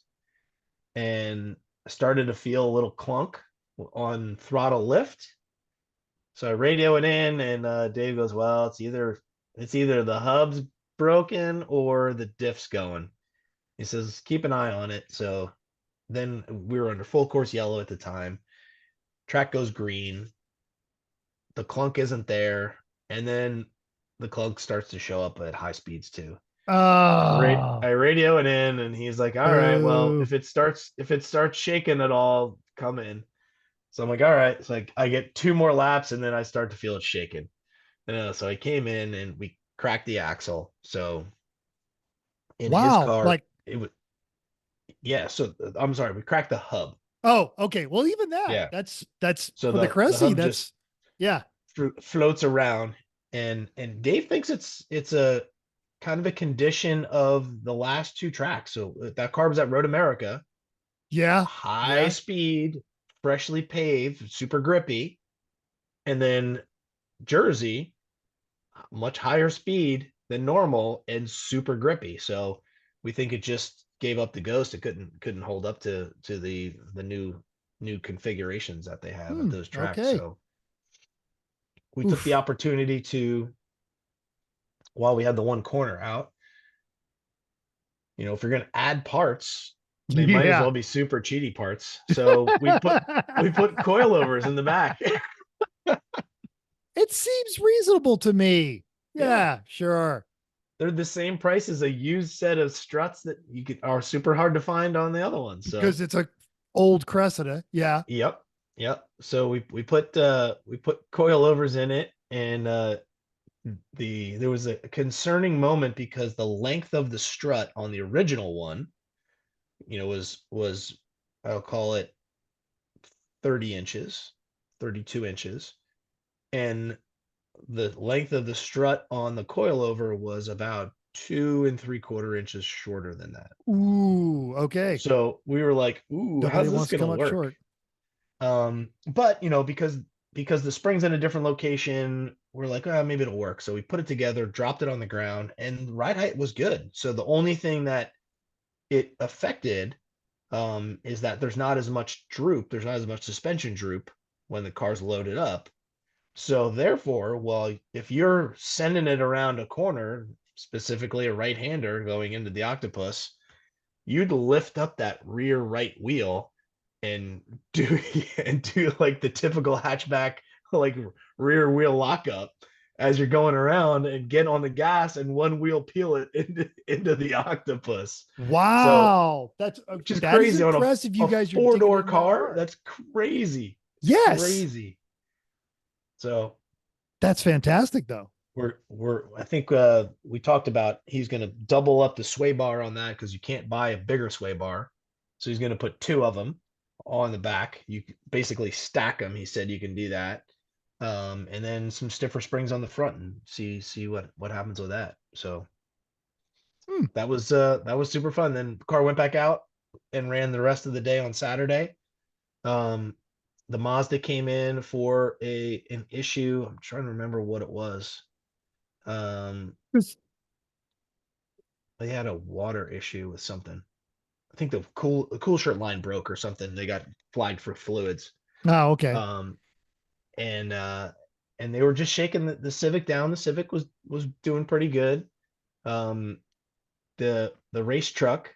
Speaker 2: and started to feel a little clunk on throttle lift. So I radio it in, and Dave goes, "Well, it's either the hub's broken or the diff's going." He says, "Keep an eye on it." So then we were under full course yellow at the time. Track goes green. The clunk isn't there, and then the clunk starts to show up at high speeds too. I radio it in, and he's like, "All right, well, if it starts shaking at all, come in." So I'm like, "All right." It's like I get 2 more laps, and then I start to feel it shaking. So I came in, and we cracked the axle. So in his car, it would. Yeah. So I'm sorry, we cracked the hub.
Speaker 1: Oh, okay. Well, even that. Yeah. That's so for the Cressy. That's
Speaker 2: floats around, and Dave thinks it's a kind of a condition of the last two tracks. So that car was at Road America,
Speaker 1: Yeah.
Speaker 2: high speed, freshly paved, super grippy. And then Jersey, much higher speed than normal and super grippy. So we think it just gave up the ghost. It couldn't hold up to the new configurations that they have at those tracks.
Speaker 1: Okay.
Speaker 2: So we took the opportunity to, while we had the one corner out, if you're going to add parts, they might as well be super cheaty parts. So we put coilovers in the back.
Speaker 1: It seems reasonable to me. Yeah, sure.
Speaker 2: They're the same price as a used set of struts that are super hard to find on the other ones. So.
Speaker 1: Because it's a old Cressida. Yeah.
Speaker 2: Yep. So we put coilovers in it, and there was a concerning moment because the length of the strut on the original one, was I'll call it 30 inches, 32 inches, and the length of the strut on the coilover was about 2 3/4 inches shorter than that.
Speaker 1: Ooh, okay.
Speaker 2: So we were like, ooh, how's this gonna work?
Speaker 1: Short.
Speaker 2: But because the spring's in a different location, we're like, maybe it'll work. So we put it together, dropped it on the ground, and ride height was good. So the only thing that it affected is that there's not as much droop, there's not as much suspension droop when the car's loaded up. So therefore, well, if you're sending it around a corner, specifically a right-hander going into the Octopus, you'd lift up that rear right wheel and do like the typical hatchback, like rear wheel lockup as you're going around, and get on the gas and one wheel peel it into the Octopus.
Speaker 1: Wow.
Speaker 2: So, which is crazy.
Speaker 1: Is impressive.
Speaker 2: On
Speaker 1: You guys are
Speaker 2: 4-door car. That's crazy.
Speaker 1: Yes.
Speaker 2: Crazy. So
Speaker 1: that's fantastic though.
Speaker 2: I think we talked about he's going to double up the sway bar on that because you can't buy a bigger sway bar. So he's going to put 2 of them on the back. You basically stack them. He said you can do that. And then some stiffer springs on the front and see what happens with that. So that was super fun. Then the car went back out and ran the rest of the day on Saturday. The Mazda came in for an issue. I'm trying to remember what it was. They had a water issue with something. I think the cool shirt line broke or something. They got flagged for fluids.
Speaker 1: Oh, okay.
Speaker 2: And they were just shaking the Civic down. The Civic was doing pretty good. The race truck,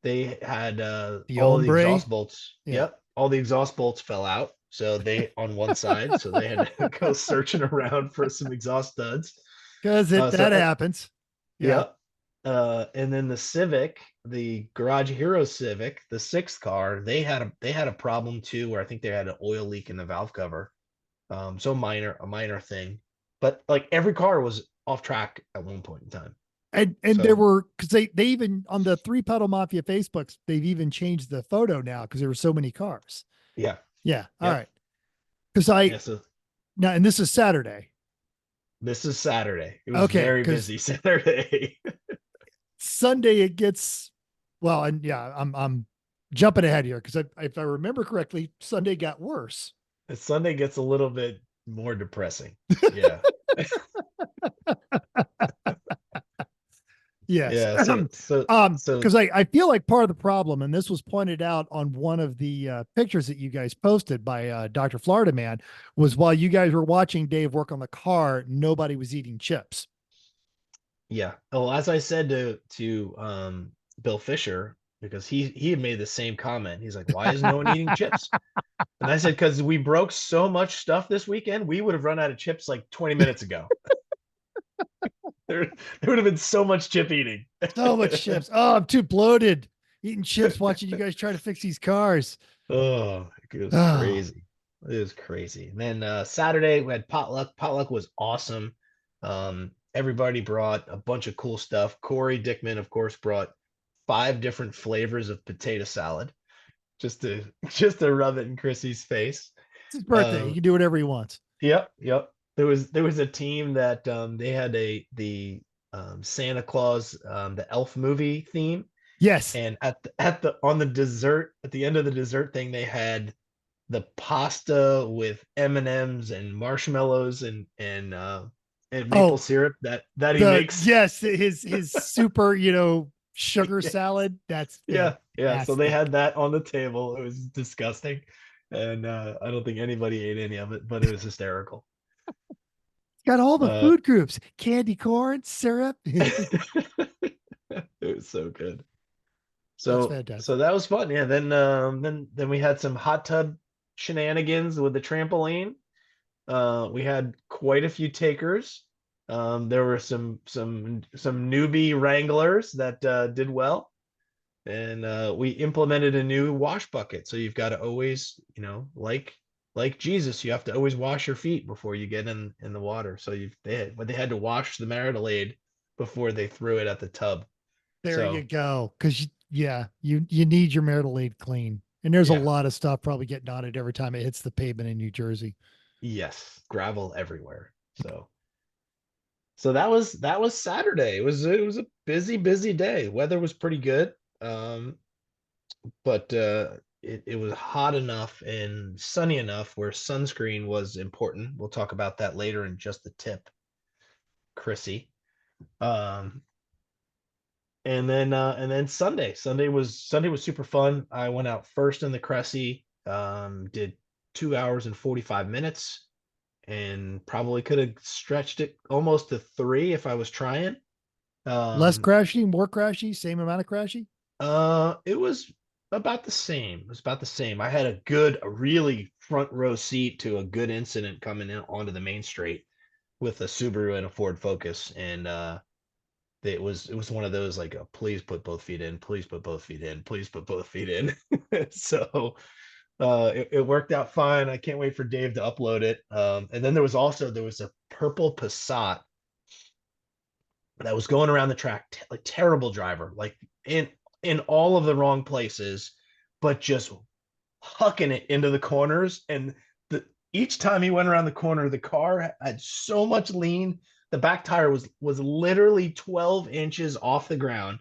Speaker 2: they had all the exhaust bolts. Yeah. Yep, all the exhaust bolts fell out. So they on one side, so they had to go searching around for some exhaust studs.
Speaker 1: Because that happens.
Speaker 2: Yeah. And then the Civic, the Garage Hero Civic, the 6th car, they had a problem too, where I think they had an oil leak in the valve cover. So a minor thing, but like every car was off track at one point in time.
Speaker 1: And there were, because they even on the 3-Pedal Mafia Facebooks, they've even changed the photo now because there were so many cars.
Speaker 2: Yeah.
Speaker 1: Yeah. All right. Because now, and this is Saturday.
Speaker 2: This is Saturday. It was very busy Saturday.
Speaker 1: Sunday it gets, well, and yeah, I'm jumping ahead here because if I remember correctly, Sunday got worse.
Speaker 2: Sunday gets a little bit more depressing. Yeah.
Speaker 1: Yes.
Speaker 2: Yeah.
Speaker 1: Because I feel like part of the problem, and this was pointed out on one of the pictures that you guys posted by Dr. Florida Man, was while you guys were watching Dave work on the car, nobody was eating chips.
Speaker 2: Yeah. Well, as I said to Bill Fisher, because he had made the same comment. He's like, why is no one eating chips? And I said, because we broke so much stuff this weekend, we would have run out of chips like 20 minutes ago. There would have been so much chip eating.
Speaker 1: So much chips. Oh, I'm too bloated eating chips, watching you guys try to fix these cars.
Speaker 2: Oh, it was crazy. It was crazy. And then Saturday we had potluck. Potluck was awesome. Everybody brought a bunch of cool stuff. Corey Dickman, of course, brought 5 different flavors of potato salad just to rub it in Chrissy's face.
Speaker 1: It's his birthday. He can do whatever he wants.
Speaker 2: Yep. There was a team that they had the Santa Claus, the Elf movie theme.
Speaker 1: Yes.
Speaker 2: And at the on the dessert, at the end of the dessert thing, they had the pasta with M&Ms and marshmallows and maple
Speaker 1: Oh,
Speaker 2: syrup that he makes.
Speaker 1: his super, sugar
Speaker 2: Yes.
Speaker 1: salad. That's
Speaker 2: Yeah. So they
Speaker 1: fantastic.
Speaker 2: had that on the table. It was disgusting. And I don't think anybody ate any of it, but it was hysterical.
Speaker 1: Got all the
Speaker 2: Uh,
Speaker 1: food groups: candy corn, syrup.
Speaker 2: it was so good.
Speaker 1: That's
Speaker 2: So
Speaker 1: fantastic.
Speaker 2: that was fun. Yeah. Then we had some hot tub shenanigans with the trampoline. We had quite a few takers. There were some newbie wranglers that did well, and we implemented a new wash bucket. So you've got to always, like Jesus, you have to always wash your feet before you get in the water. So they had to wash the Marinade before they threw it at the tub.
Speaker 1: There you
Speaker 2: So
Speaker 1: go. Because you need your marital aid clean, and there's a
Speaker 2: yeah,
Speaker 1: lot of stuff probably getting on it every time it hits the pavement in New Jersey.
Speaker 2: yes, gravel everywhere. So that was Saturday. It was a busy day. Weather was pretty good. But it was hot enough and sunny enough where sunscreen was important. We'll talk about that later in just the tip, Chrissy. Um, and then Sunday was super fun. I went out first in the Cressy, did 2 hours and 45 minutes, and probably could have stretched it almost to 3 if I was trying.
Speaker 1: Less
Speaker 2: Um,
Speaker 1: crashy, more crashy, same amount of crashy.
Speaker 2: It was about the same. It was about the same. I had a really front row seat to a good incident coming in onto the main straight with a Subaru and a Ford Focus, and it was one of those like, please put both feet in, please put both feet in, please put both feet in. So it worked out fine. I can't wait for Dave to upload it. And then there was a purple Passat that was going around the track, like terrible driver, like in all of the wrong places, but just hucking it into the corners. And each time he went around the corner, the car had so much lean. The back tire was literally 12 inches off the ground,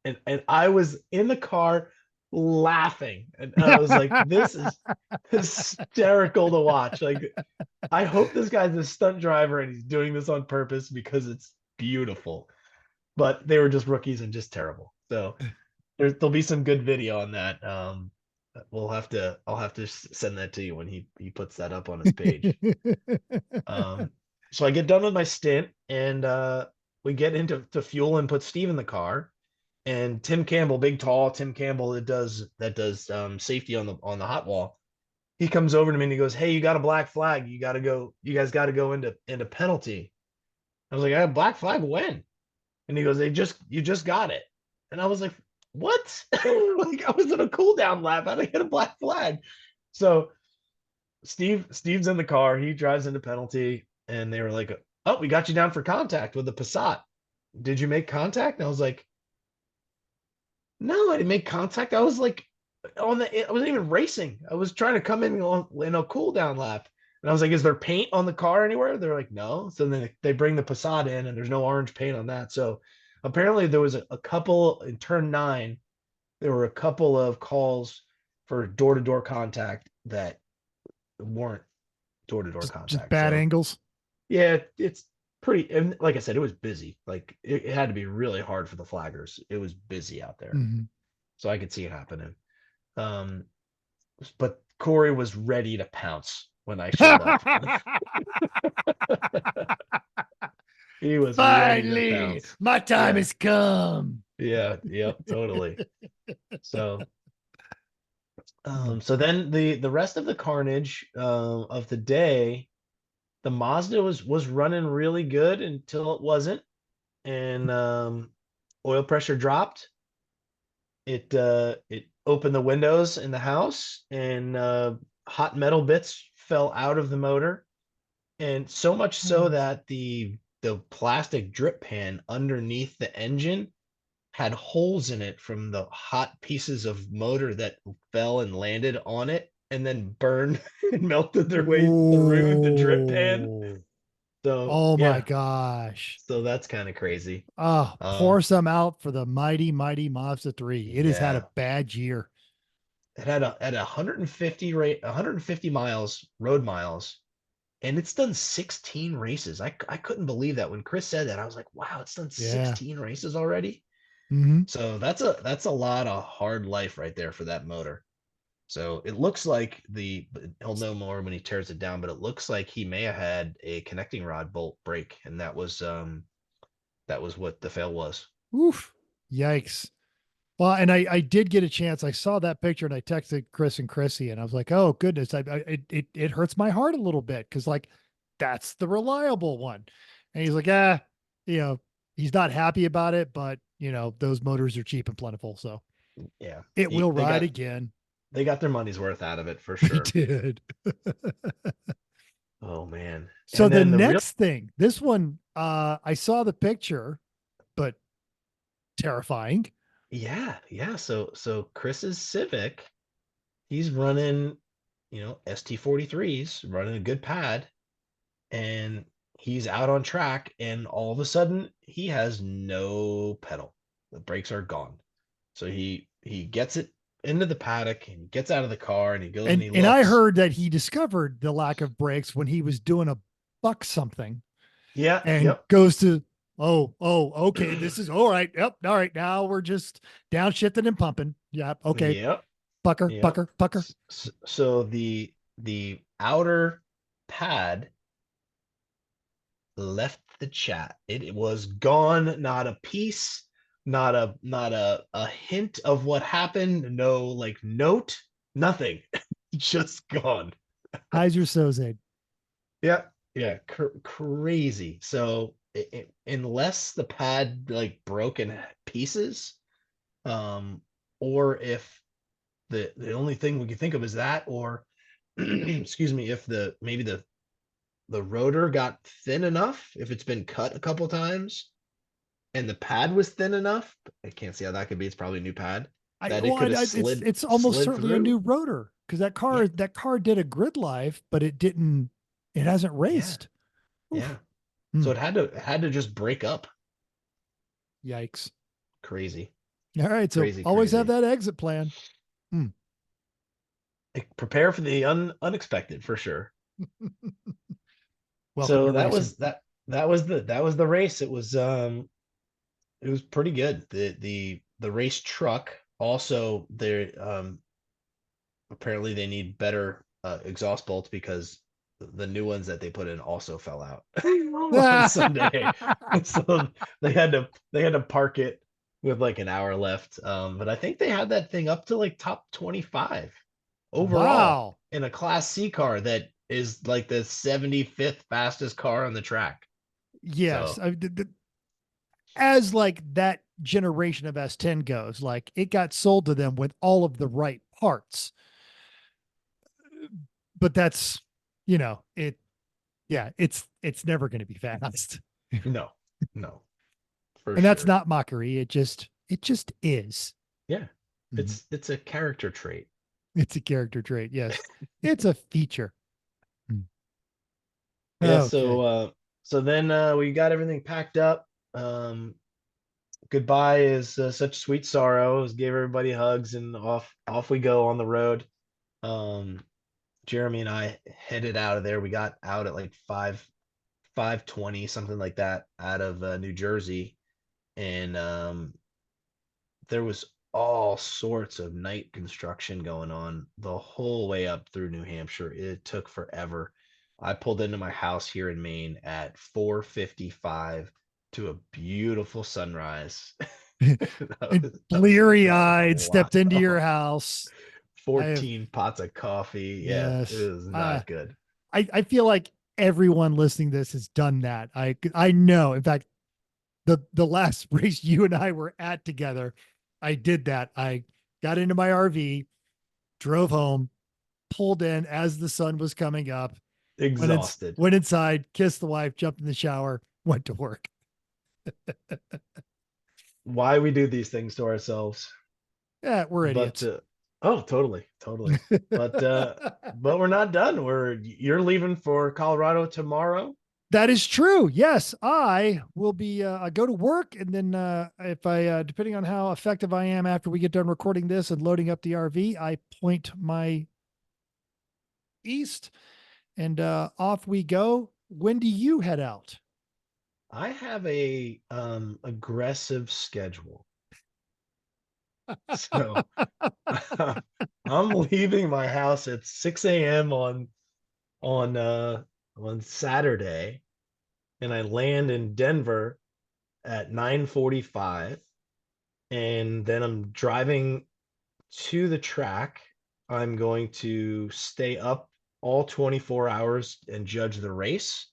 Speaker 2: and I was in the car laughing, and I was like, "This is hysterical to watch." Like, I hope this guy's a stunt driver and he's doing this on purpose because it's beautiful. But they were just rookies and just terrible. So there'll be some good video on that. I'll have to send that to you when he puts that up on his page. So I get done with my stint, and we get into fuel and put Steve in the car. And Tim Campbell, big tall Tim Campbell that does safety on the hot wall. He comes over to me and he goes, "Hey, you got a black flag. You guys got to go into penalty." I was like, "I have black flag when?" And he goes, "You just got it." And I was like, "What?" Like, I was in a cool down lap. How did I get a black flag? So Steve's in the car. He drives into penalty, and they were like, "Oh, we got you down for contact with the Passat. Did you make contact?" And I was like, "No, I didn't make contact. I was like I wasn't even racing. I was trying to come in a cool down lap." And I was like, "Is there paint on the car anywhere?" They're like, "No." So then they bring the Passat in, and there's no orange paint on that. So apparently there was a couple in turn 9. There were a couple of calls for door-to-door contact that weren't door-to-door
Speaker 1: just
Speaker 2: contact.
Speaker 1: bad
Speaker 2: So
Speaker 1: angles.
Speaker 2: yeah, it's pretty. And like I said, it was busy. Like it had to be really hard for the flaggers. It was busy out there,
Speaker 1: Mhm.
Speaker 2: so I could see it happening. Um, but Corey was ready to pounce when I showed up. He was ready to
Speaker 1: Finally,
Speaker 2: pounce.
Speaker 1: my time
Speaker 2: Yeah,
Speaker 1: has come.
Speaker 2: yep, totally. So,
Speaker 1: Mm.
Speaker 2: so then the rest of the carnage of the day, the Mazda was running really good until it wasn't, and oil pressure dropped. It opened the windows in the house, and hot metal bits fell out of the motor, and so much so that the plastic drip pan underneath the engine had holes in it from the hot pieces of motor that fell and landed on it and then burned and melted their way through the drip pan.
Speaker 1: Whoa.
Speaker 2: So
Speaker 1: Oh my
Speaker 2: yeah,
Speaker 1: gosh.
Speaker 2: so that's kind of crazy.
Speaker 1: Oh,
Speaker 2: Um,
Speaker 1: pour some out for the mighty, mighty Mazda 3. It has had a
Speaker 2: yeah,
Speaker 1: bad year.
Speaker 2: it had a 150 150 miles road miles, and it's done 16 races. I couldn't believe that when Chris said that. I was like, wow, it's done
Speaker 1: Yeah.
Speaker 2: 16 races already.
Speaker 1: Hmm.
Speaker 2: So that's a lot of hard life right there for that motor. So it looks like he'll know more when he tears it down, but it looks like he may have had a connecting rod bolt break, and that was what the fail was.
Speaker 1: Oof. Yikes. Well, and I did get a chance. I saw that picture and I texted Chris and Chrissy and I was like, oh goodness, it hurts my heart a little bit because like that's the reliable one. And he's like, you know, he's not happy about it, but those motors are cheap and plentiful, so
Speaker 2: Yeah.
Speaker 1: it will
Speaker 2: They
Speaker 1: ride
Speaker 2: got
Speaker 1: again.
Speaker 2: they got their money's worth out of it for
Speaker 1: They
Speaker 2: sure.
Speaker 1: did.
Speaker 2: Oh man.
Speaker 1: So
Speaker 2: And
Speaker 1: the
Speaker 2: then the real
Speaker 1: next thing, this one, I saw the picture, but terrifying.
Speaker 2: yeah. So Chris's Civic, he's running, ST43s, running a good pad, and he's out on track, and all of a sudden he has no pedal. The brakes are gone. So he gets it into the paddock and he gets out of the car and he goes and he
Speaker 1: And I
Speaker 2: looks.
Speaker 1: heard that he discovered the lack of brakes when he was doing a buck something
Speaker 2: Yeah,
Speaker 1: and
Speaker 2: yep.
Speaker 1: goes to, okay, this is all right. Yep. All right. Now we're just downshifting and pumping. Yeah. Okay.
Speaker 2: Yep.
Speaker 1: Pucker,
Speaker 2: Yep.
Speaker 1: pucker, pucker.
Speaker 2: So the outer pad left the chat. It was gone, not a piece, not a hint of what happened, no like note, nothing. Just gone.
Speaker 1: Heiser Soze.
Speaker 2: Yeah, yeah, crazy. So unless the pad like broke in pieces, um, or if the only thing we can think of is that, or excuse me, if maybe the rotor got thin enough, if it's been cut a couple times, and the pad was thin enough, I can't see how that could be. It's probably a new pad that it could have
Speaker 1: It's almost
Speaker 2: slid
Speaker 1: certainly a new
Speaker 2: through.
Speaker 1: rotor because
Speaker 2: Yeah,
Speaker 1: that car did a grid live, but it hasn't
Speaker 2: yeah,
Speaker 1: raced.
Speaker 2: yeah.
Speaker 1: Oof. Hmm.
Speaker 2: So it had to just break up.
Speaker 1: Yikes.
Speaker 2: Crazy,
Speaker 1: All right. So
Speaker 2: crazy,
Speaker 1: always have
Speaker 2: crazy.
Speaker 1: that exit plan. Hmm.
Speaker 2: Prepare for the unexpected for sure.
Speaker 1: Welcome
Speaker 2: So
Speaker 1: to racing.
Speaker 2: that was the race. It was pretty good. The race truck also there apparently they need better exhaust bolts because the new ones that they put in also fell out on Sunday. So they had to park it with like an hour left. But I think they had that thing up to like top 25 overall
Speaker 1: Wow.
Speaker 2: in a Class C car that is like the 75th fastest car on the track.
Speaker 1: Yes.
Speaker 2: So
Speaker 1: As like that generation of S10 goes, like it got sold to them with all of the right parts. But that's, it, yeah, it's never going to be fast.
Speaker 2: no, no, for
Speaker 1: And that's
Speaker 2: sure.
Speaker 1: not mockery. It just is.
Speaker 2: Yeah,
Speaker 1: Mhm.
Speaker 2: it's a character trait.
Speaker 1: It's a character trait. Yes. It's a feature. Mm.
Speaker 2: Yeah,
Speaker 1: Okay.
Speaker 2: so then we got everything packed up. Goodbye is such sweet sorrow. Just gave everybody hugs and off we go on the road. Um, Jeremy and I headed out of there. We got out at like 5:20, something like that, out of New Jersey, and there was all sorts of night construction going on the whole way up through New Hampshire. It took forever. I pulled into my house here in Maine at 4:55 to a beautiful sunrise.
Speaker 1: And
Speaker 2: That
Speaker 1: bleary
Speaker 2: was a
Speaker 1: eyed
Speaker 2: lot.
Speaker 1: stepped into your
Speaker 2: Oh,
Speaker 1: house. I have,
Speaker 2: 14 pots of coffee. Yeah, it
Speaker 1: yes.
Speaker 2: was not good.
Speaker 1: I feel like everyone listening to this has done that. I know. In fact, the last race you and I were at together, I did that. I got into my RV, drove home, pulled in as the sun was coming up,
Speaker 2: Exhausted.
Speaker 1: went inside, kissed the wife, jumped in the shower, went to work.
Speaker 2: Why we do these things to ourselves.
Speaker 1: Yeah, we're
Speaker 2: But
Speaker 1: idiots.
Speaker 2: oh, totally. But we're not done. You're leaving for Colorado tomorrow.
Speaker 1: That is true. Yes, I will be. I go to work, and then if I, depending on how effective I am after we get done recording this and loading up the RV, I point my east, and off we go. When do you head out?
Speaker 2: I have a aggressive schedule. So I'm leaving my house at 6 a.m. on on Saturday, and I land in Denver at 9:45, and then I'm driving to the track. I'm going to stay up all 24 hours and judge the race.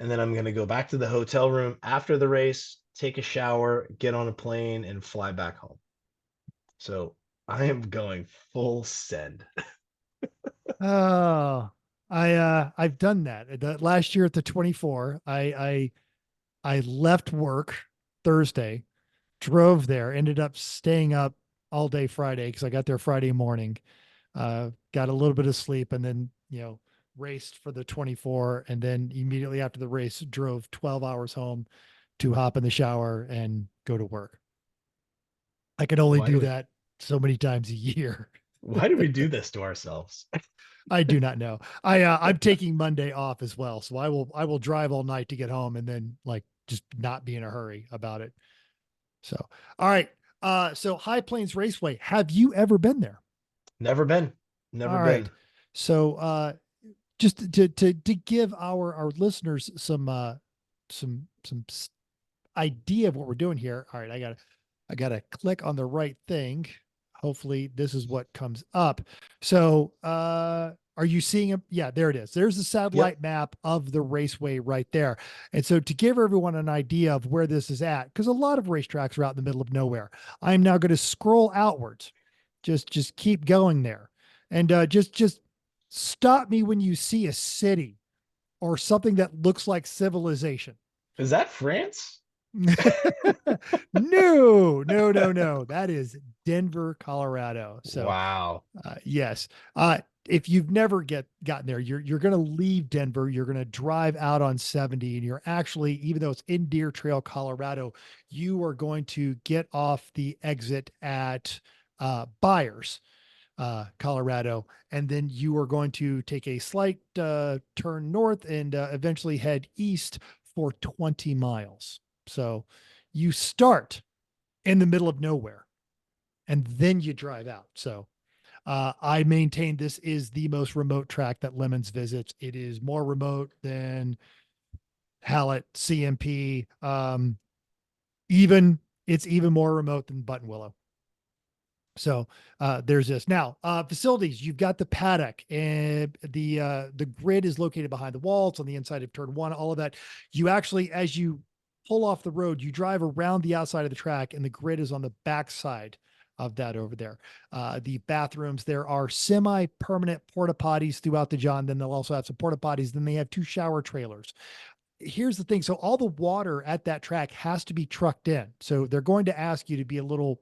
Speaker 2: And then I'm going to go back to the hotel room after the race, take a shower, get on a plane, and fly back home. So I am going full send.
Speaker 1: Oh, I've done that. Last year at the 24, I left work Thursday, drove there, ended up staying up all day Friday because I got there Friday morning. Got a little bit of sleep, and then raced for the 24, and then immediately after the race drove 12 hours home to hop in the shower and go to work. I can only
Speaker 2: Why do
Speaker 1: do
Speaker 2: we
Speaker 1: that so many times a year.
Speaker 2: why do we do this to ourselves?
Speaker 1: I do not know. I'm taking Monday off as well, so I will drive all night to get home, and then like just not be in a hurry about it. So, all right. So High Plains Raceway, have you ever been there?
Speaker 2: Never been. Never
Speaker 1: All
Speaker 2: been.
Speaker 1: right. So, just to give our listeners some idea of what we're doing here. All right, I gotta click on the right thing. Hopefully this is what comes up. So are you seeing it? Yeah, there it is. There's the satellite map of the raceway right there. And so to give everyone an idea of where this is at, because a lot of racetracks are out in the middle of nowhere, I'm now going to scroll outwards. Just keep going there. And just stop me when you see a city or something that looks like civilization.
Speaker 2: Is that France?
Speaker 1: No. That is Denver, Colorado. So,
Speaker 2: Wow.
Speaker 1: yes. If you've never gotten there, you're going to leave Denver. You're going to drive out on 70, and you're actually, even though it's in Deer Trail, Colorado, you are going to get off the exit at Byers, Colorado, and then you are going to take a slight turn north and eventually head east for 20 miles. So you start in the middle of nowhere and then you drive out. So I maintain this is the most remote track that Lemons visits. It is more remote than Hallett, CMP. It's even more remote than Button Willow. So there's this. Now, facilities, you've got the paddock, and the grid is located behind the wall. It's on the inside of turn one, all of that. You actually, as you pull off the road, you drive around the outside of the track, and the grid is on the back side of that over there. The bathrooms, there are semi-permanent porta potties throughout the John. Then they'll also have some porta potties. Then they have 2 shower trailers. Here's the thing. So all the water at that track has to be trucked in. So they're going to ask you to be a little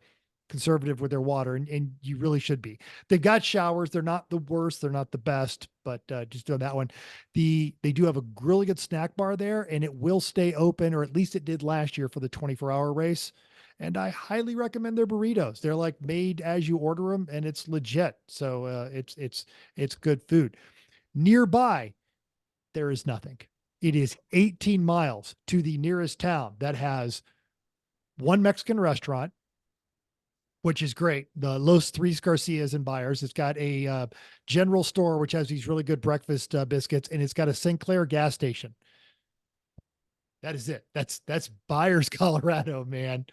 Speaker 1: conservative with their water, and you really should be. They've got showers. They're not the worst. They're not the best, but just doing that one. They do have a really good snack bar there, and it will stay open, or at least it did last year for the 24-hour race. And I highly recommend their burritos. They're like made as you order them, and it's legit. So it's good food. Nearby, there is nothing. It is 18 miles to the nearest town that has one Mexican restaurant, which is great. The Los Tres Garcias in Byers. It's got a general store, which has these really good breakfast biscuits, and it's got a Sinclair gas station. That is it. That's Byers, Colorado, man.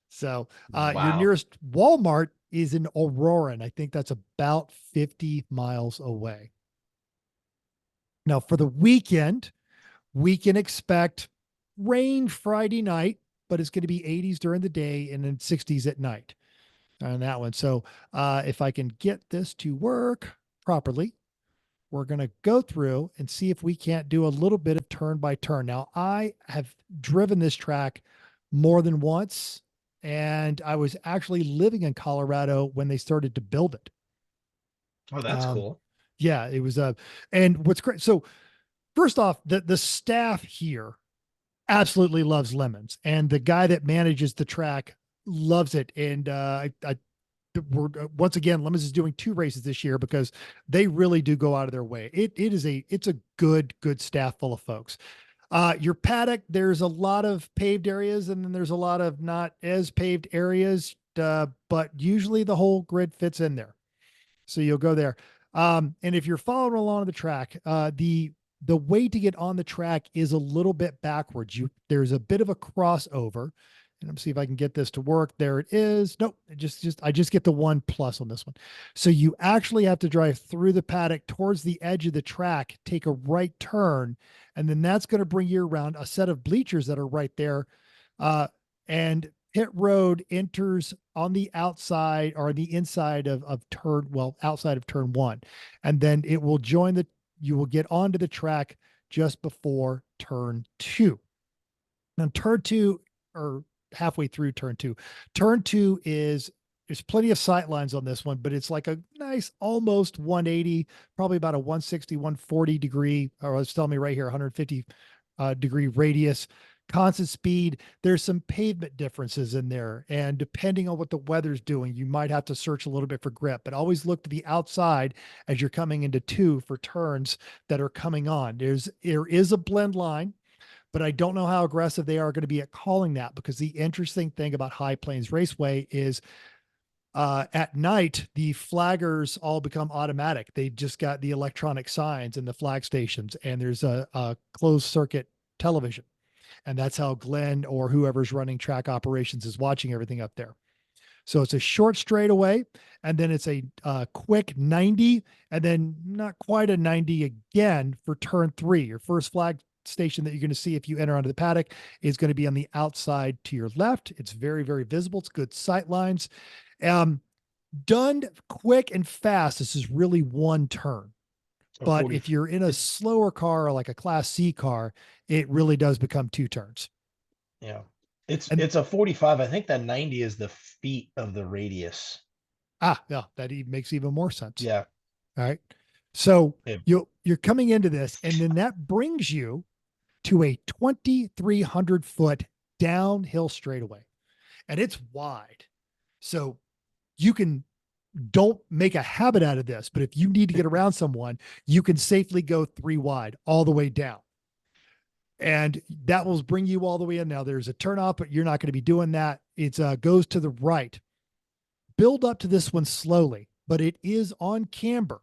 Speaker 1: So your
Speaker 2: Wow.
Speaker 1: nearest Walmart is in Aurora, and I think that's about 50 miles away. Now, for the weekend, we can expect rain Friday night, but it's going to be 80s during the day and then 60s at night on that one. So if I can get this to work properly, we're going to go through and see if we can't do a little bit of turn by turn. Now, I have driven this track more than once, and I was actually living in Colorado when they started to build it.
Speaker 2: Oh, that's cool.
Speaker 1: Yeah, it was and what's great. So first off, the staff here absolutely loves lemons, and the guy that manages the track loves it. And we're once again, Lemons is doing 2 races this year because they really do go out of their way. It's a good staff full of folks. Your paddock, there's a lot of paved areas, and then there's a lot of not as paved areas, but usually the whole grid fits in there. So you'll go there. And if you're following along the track, the way to get on the track is a little bit backwards. There's a bit of a crossover. And let me see if I can get this to work. There it is. Nope. I just get the 1+ on this one. So you actually have to drive through the paddock towards the edge of the track, take a right turn, and then that's going to bring you around a set of bleachers that are right there. And pit road enters on the outside or the inside of outside of turn 1. And then it will you will get onto the track just before turn 2. Now turn 2, or halfway through turn 2. Turn 2 there's plenty of sight lines on this one, but it's like a nice almost 180, probably about a 160, 140 degree, or it's telling me right here, 150 degree radius, constant speed. There's some pavement differences in there. And depending on what the weather's doing, you might have to search a little bit for grip, but always look to the outside as you're coming into 2 for turns that are coming on. There is a blend line, but I don't know how aggressive they are going to be at calling that, because the interesting thing about High Plains Raceway is at night, the flaggers all become automatic. They've just got the electronic signs in the flag stations, and there's a closed circuit television. And that's how Glenn or whoever's running track operations is watching everything up there. So it's a short straightaway, and then it's a quick 90, and then not quite a 90 again for turn 3. Your first flag station that you're going to see if you enter onto the paddock is going to be on the outside to your left. It's very, very visible. It's good sight lines. Done quick and fast, this is really 1 turn. But
Speaker 2: 40.
Speaker 1: if you're in a slower car, like a Class C car, it really does become 2 turns.
Speaker 2: Yeah. It's a 45. I think that 90 is the feet of the radius.
Speaker 1: Yeah, that makes even more sense.
Speaker 2: Yeah.
Speaker 1: All right. So
Speaker 2: Yeah.
Speaker 1: you're coming into this, and then that brings you to a 2,300 foot downhill straightaway, and it's wide. So don't make a habit out of this, but if you need to get around someone, you can safely go 3 wide all the way down. And that will bring you all the way in. Now there's a turnoff, but you're not going to be doing that. It goes to the right. Build up to this one slowly, but it is on camber,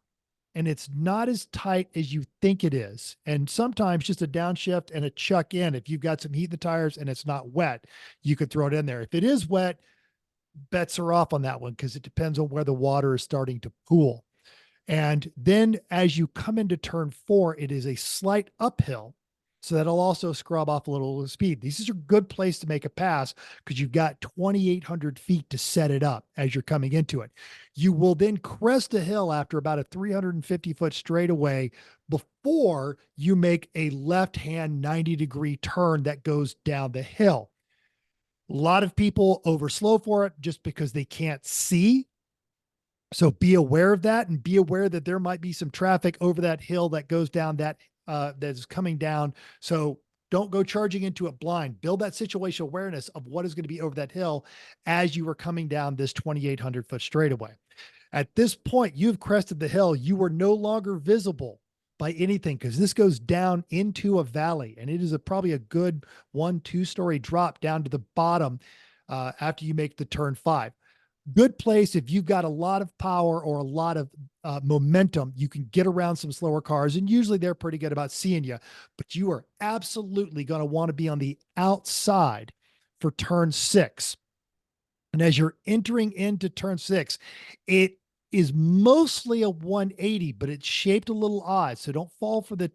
Speaker 1: and it's not as tight as you think it is. And sometimes just a downshift and a chuck in, if you've got some heat in the tires and it's not wet, you could throw it in there. If it is wet, bets are off on that one, because it depends on where the water is starting to pool. And then as you come into turn 4, it is a slight uphill. So that'll also scrub off a little speed. This is a good place to make a pass, because you've got 2,800 feet to set it up as you're coming into it. You will then crest a hill after about a 350 foot straightaway before you make a left-hand 90-degree turn that goes down the hill. A lot of people overslow for it just because they can't see. So be aware of that, and be aware that there might be some traffic over that hill that goes down that is coming down. So don't go charging into it blind. Build that situational awareness of what is going to be over that hill as you are coming down this 2,800 foot straightaway. At this point, you've crested the hill. You are no longer visible by anything, because this goes down into a valley, and it is probably a good 1-2 story drop down to the bottom after you make the turn 5. Good place if you've got a lot of power or a lot of momentum. You can get around some slower cars, and usually they're pretty good about seeing you, but you are absolutely going to want to be on the outside for turn 6. And as you're entering into turn 6, it is mostly a 180, but it's shaped a little odd. So don't fall for the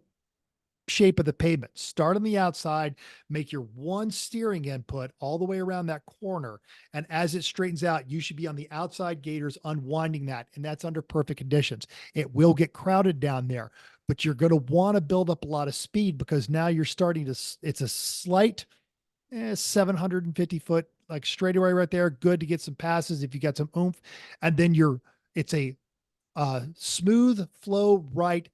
Speaker 1: shape of the pavement. Start on the outside, make your 1 steering input all the way around that corner. And as it straightens out, you should be on the outside gators unwinding that. And that's under perfect conditions. It will get crowded down there, but you're going to want to build up a lot of speed, because now you're starting to, it's a slight 750 foot, like straightaway right there. Good to get some passes if you got some oomph. And then it's a smooth flow right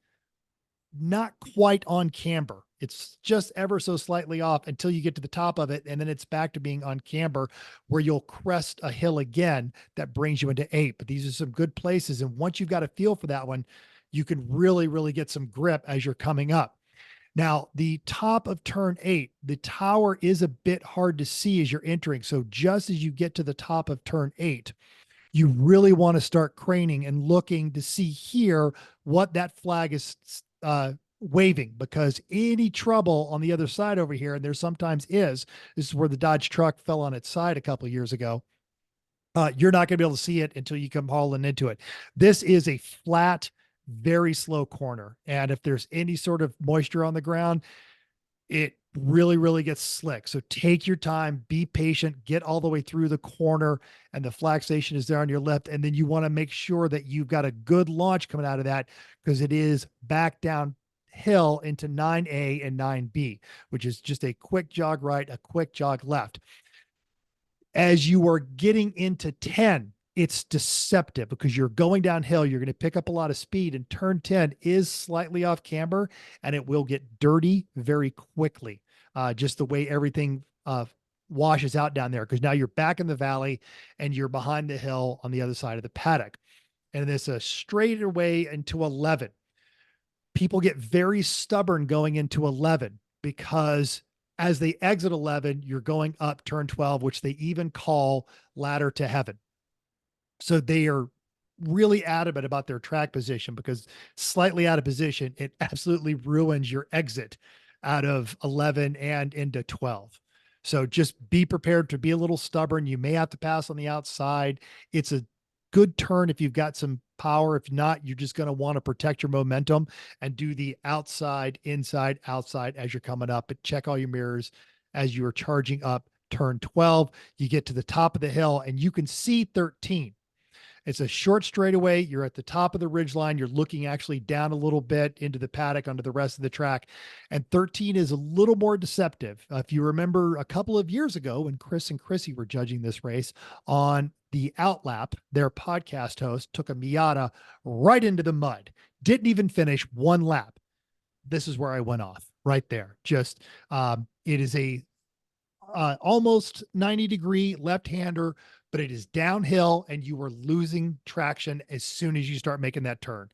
Speaker 1: not quite on camber. It's just ever so slightly off until you get to the top of it. And then it's back to being on camber where you'll crest a hill again that brings you into 8. But these are some good places. And once you've got a feel for that one, you can really, really get some grip as you're coming up. Now, the top of turn 8, the tower is a bit hard to see as you're entering. So just as you get to the top of turn 8, you really want to start craning and looking to see here what that flag is waving, because any trouble on the other side over here, and there sometimes is, this is where the Dodge truck fell on its side a couple of years ago. You're not going to be able to see it until you come hauling into it. This is a flat, very slow corner. And if there's any sort of moisture on the ground, it really, really gets slick. So take your time, be patient, get all the way through the corner, and the flag station is there on your left. And then you want to make sure that you've got a good launch coming out of that, because it is back downhill into 9A and 9B, which is just a quick jog right, a quick jog left. As you are getting into 10, it's deceptive because you're going downhill. You're going to pick up a lot of speed, and turn 10 is slightly off camber, and it will get dirty very quickly. Just the way everything washes out down there, because now you're back in the valley and you're behind the hill on the other side of the paddock. And it's a straightaway into 11. People get very stubborn going into 11 because as they exit 11, you're going up turn 12, which they even call ladder to heaven. So they are really adamant about their track position, because slightly out of position, it absolutely ruins your exit out of 11 and into 12. So just be prepared to be a little stubborn. You may have to pass on the outside. It's a good turn if you've got some power. If not, you're just going to want to protect your momentum and do the outside, inside, outside as you're coming up. But check all your mirrors as you are charging up turn 12. You get to the top of the hill and you can see 13. It's a short straightaway. You're at the top of the ridge line. You're looking actually down a little bit into the paddock onto the rest of the track. And 13 is a little more deceptive. If you remember a couple of years ago when Chris and Chrissy were judging this race on the Outlap, their podcast host took a Miata right into the mud. Didn't even finish one lap. This is where I went off right there. Just, it is a almost 90-degree left-hander, but it is downhill and you are losing traction as soon as you start making that turn.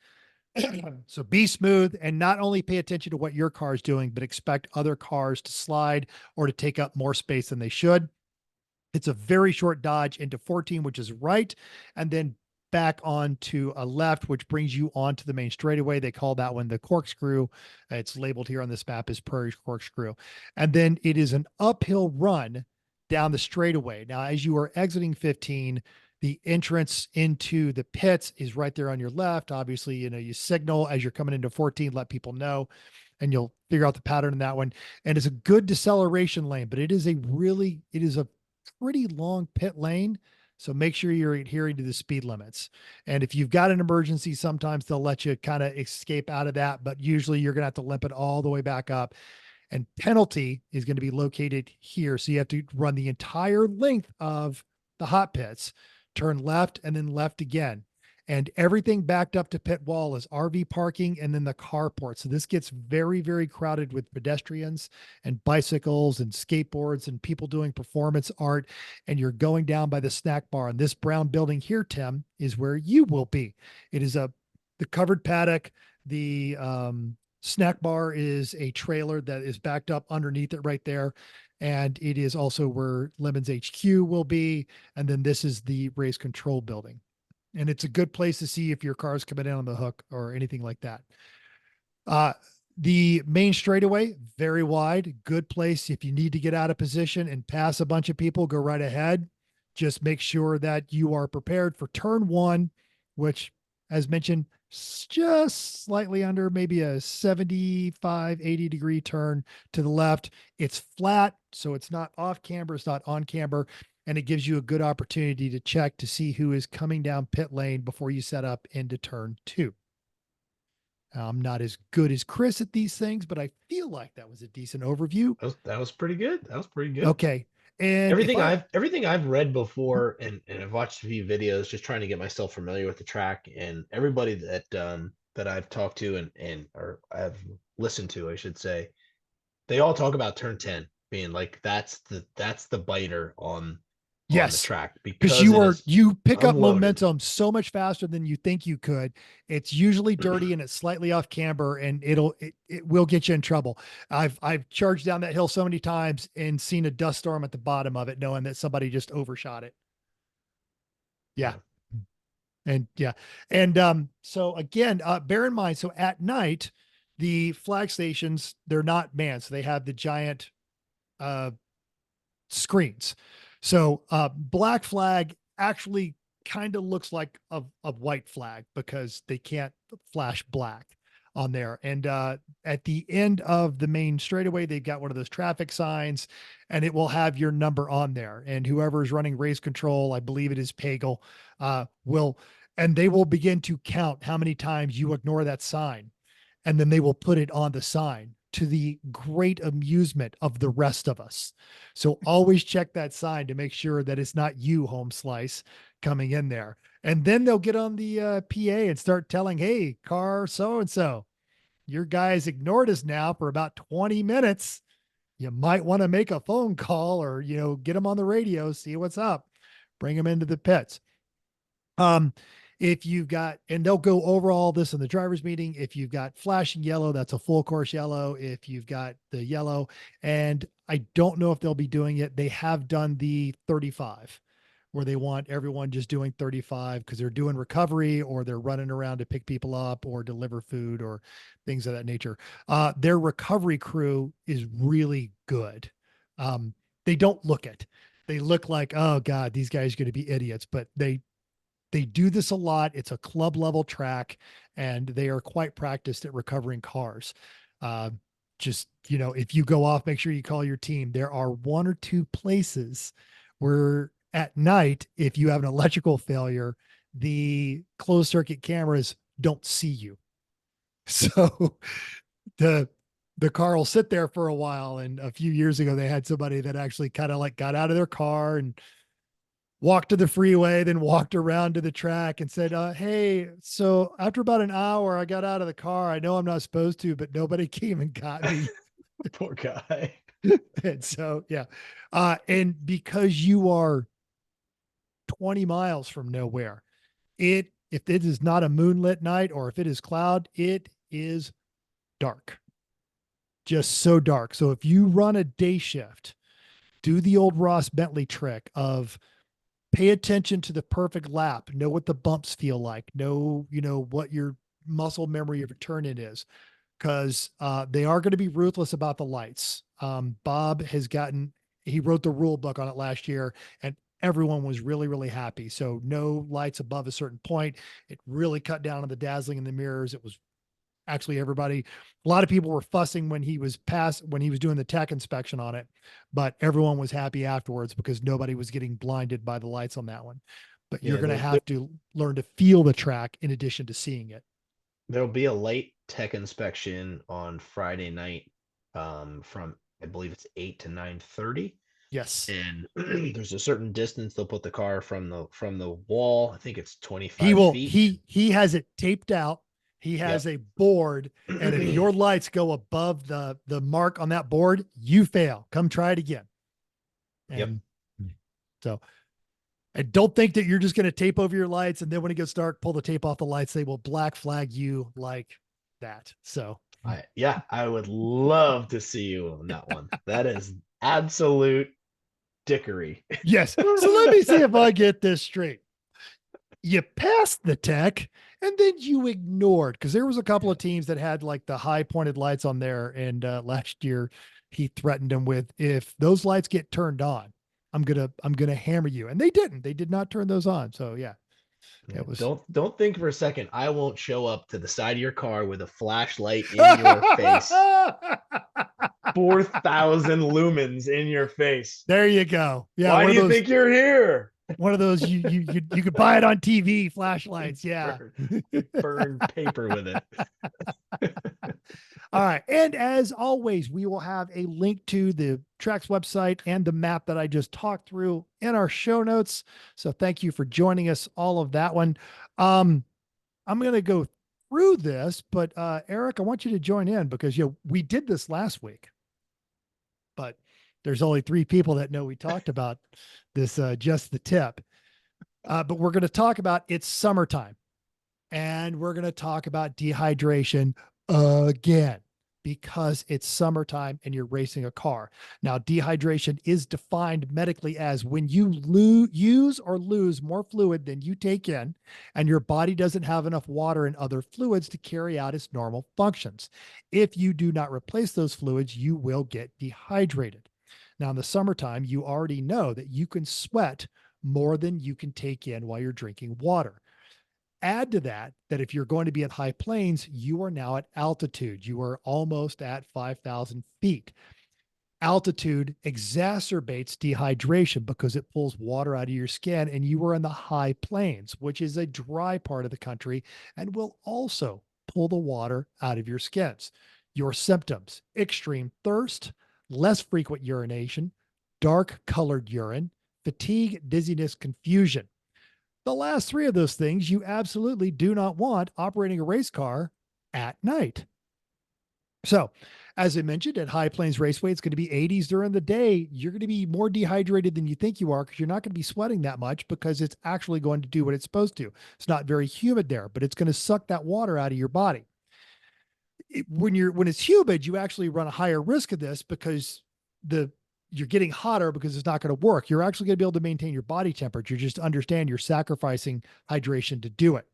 Speaker 1: So be smooth and not only pay attention to what your car is doing, but expect other cars to slide or to take up more space than they should. It's a very short dodge into 14, which is right, and then back onto a left, which brings you onto the main straightaway. They call that one the corkscrew. It's labeled here on this map as Prairie Corkscrew. And then it is an uphill run down the straightaway. Now, as you are exiting 15, the entrance into the pits is right there on your left. Obviously, you signal as you're coming into 14, let people know, and you'll figure out the pattern in that one. And it's a good deceleration lane, but it is a pretty long pit lane. So make sure you're adhering to the speed limits. And if you've got an emergency, sometimes they'll let you kind of escape out of that, but usually you're going to have to limp it all the way back up. And penalty is going to be located here. So you have to run the entire length of the hot pits, turn left and then left again. And everything backed up to pit wall is RV parking and then the carport. So this gets very, very crowded with pedestrians and bicycles and skateboards and people doing performance art. And you're going down by the snack bar. And this brown building here, Tim, is where you will be. It is the covered paddock. The snack bar is a trailer that is backed up underneath it right there. And it is also where Lemon's HQ will be. And then this is the race control building. And it's a good place to see if your car is coming in on the hook or anything like that. The main straightaway, very wide, good place. If you need to get out of position and pass a bunch of people, go right ahead. Just make sure that you are prepared for turn 1, which, as mentioned, just slightly under maybe a 75, 80-degree turn to the left. It's flat, so it's not off camber, it's not on camber. And it gives you a good opportunity to check to see who is coming down pit lane before you set up into turn 2. I'm not as good as Chris at these things, but I feel like that was a decent overview.
Speaker 2: That was pretty good. That was pretty good.
Speaker 1: Okay. And
Speaker 2: everything I've read before and I've watched a few videos just trying to get myself familiar with the track, and everybody that that I've talked to or I've listened to, I should say, they all talk about turn 10 being like that's the biter on the
Speaker 1: Yes.
Speaker 2: track
Speaker 1: Because
Speaker 2: because it is
Speaker 1: you pick up
Speaker 2: unloaded.
Speaker 1: momentum so much faster than you think you could. It's usually dirty and it's slightly off camber, and it will get you in trouble. I've charged down that hill so many times and seen a dust storm at the bottom of it, knowing that somebody just overshot it. Yeah. And yeah. And so again, bear in mind, so at night, the flag stations, they're not manned. So they have the giant screens. So black flag actually kind of looks like a white flag because they can't flash black on there. And at the end of the main straightaway, they've got one of those traffic signs, and it will have your number on there. And whoever is running race control, I believe it is Pagel, and they will begin to count how many times you ignore that sign. And then they will put it on the sign, to the great amusement of the rest of us. So always check that sign to make sure that it's not you, home slice, coming in there. And then they'll get on the PA and start telling, hey, car so-and-so, your guys ignored us now for about 20 minutes. You might want to make a phone call or, get them on the radio, see what's up, bring them into the pits. If you've got, and they'll go over all this in the driver's meeting. If you've got flashing yellow, that's a full course yellow. If you've got the yellow, and I don't know if they'll be doing it. They have done the 35 where they want everyone just doing 35 because they're doing recovery or they're running around to pick people up or deliver food or things of that nature. Their recovery crew is really good. They don't look it. They look like, oh God, these guys are going to be idiots, but they do this a lot. It's a club level track, and they are quite practiced at recovering cars. If you go off, make sure you call your team. There are one or two places where at night, if you have an electrical failure, the closed circuit cameras don't see you. So the car will sit there for a while. And a few years ago, they had somebody that actually kind of like got out of their car and walked to the freeway, then walked around to the track and said, hey, so after about an hour, I got out of the car. I know I'm not supposed to, but nobody came and got me.
Speaker 2: Poor guy.
Speaker 1: And so, yeah. And because you are 20 miles from nowhere, if it is not a moonlit night or if it is cloud, it is dark. Just so dark. So if you run a day shift, do the old Ross Bentley trick of pay attention to the perfect lap, know what the bumps feel like, know what your muscle memory of return it is, because they are going to be ruthless about the lights. Bob he wrote the rule book on it last year, and everyone was really, really happy. So no lights above a certain point. It really cut down on the dazzling in the mirrors. It was actually a lot of people were fussing when he was doing the tech inspection on it, but everyone was happy afterwards because nobody was getting blinded by the lights on that one. But you're going to have to learn to feel the track in addition to seeing it.
Speaker 2: There'll be a light tech inspection on Friday night from, I believe it's 8 to 9:30.
Speaker 1: Yes.
Speaker 2: And there's a certain distance they'll put the car from the wall. I think it's 25
Speaker 1: feet. He has it taped out. He has a board, and if your lights go above the mark on that board, you fail. Come try it again. And so, and don't think that you're just going to tape over your lights, and then when it gets dark, pull the tape off the lights. They will black flag you like that. So,
Speaker 2: I would love to see you on that one. That is absolute dickery.
Speaker 1: Yes. So let me see if I get this straight. You passed the tech and then you ignored, because there was a couple of teams that had like the high pointed lights on there. And last year he threatened them with, if those lights get turned on, I'm going to hammer you. And they did not turn those on. So yeah, it was.
Speaker 2: Don't think for a second I won't show up to the side of your car with a flashlight in your face. 4,000 lumens in your face.
Speaker 1: There you go. Yeah.
Speaker 2: Why do you think you're here?
Speaker 1: One of those you could buy it on TV flashlights. Yeah.
Speaker 2: Burn paper with it.
Speaker 1: All right. And as always, we will have a link to the track's website and the map that I just talked through in our show notes. So thank you for joining us, all of that one. I'm going to go through this, but Eric, I want you to join in because we did this last week, but there's only 3 people that know we talked about this, just the tip. But we're going to talk about it's summertime, and we're going to talk about dehydration again because it's summertime and you're racing a car. Now, dehydration is defined medically as when you use or lose more fluid than you take in, and your body doesn't have enough water and other fluids to carry out its normal functions. If you do not replace those fluids, you will get dehydrated. Now, in the summertime, you already know that you can sweat more than you can take in while you're drinking water. Add to that, that if you're going to be at high plains, you are now at altitude. You are almost at 5,000 feet. Altitude exacerbates dehydration because it pulls water out of your skin, and you are in the high plains, which is a dry part of the country and will also pull the water out of your skins. Your symptoms: extreme thirst, less frequent urination, dark colored urine, fatigue, dizziness, confusion. The last 3 of those things you absolutely do not want operating a race car at night. So, as I mentioned, at High Plains Raceway, it's going to be 80s during the day. You're going to be more dehydrated than you think you are because you're not going to be sweating that much because it's actually going to do what it's supposed to. It's not very humid there, but it's going to suck that water out of your body. When it's humid, you actually run a higher risk of this because you're getting hotter because it's not going to work. You're actually going to be able to maintain your body temperature. Just understand you're sacrificing hydration to do it.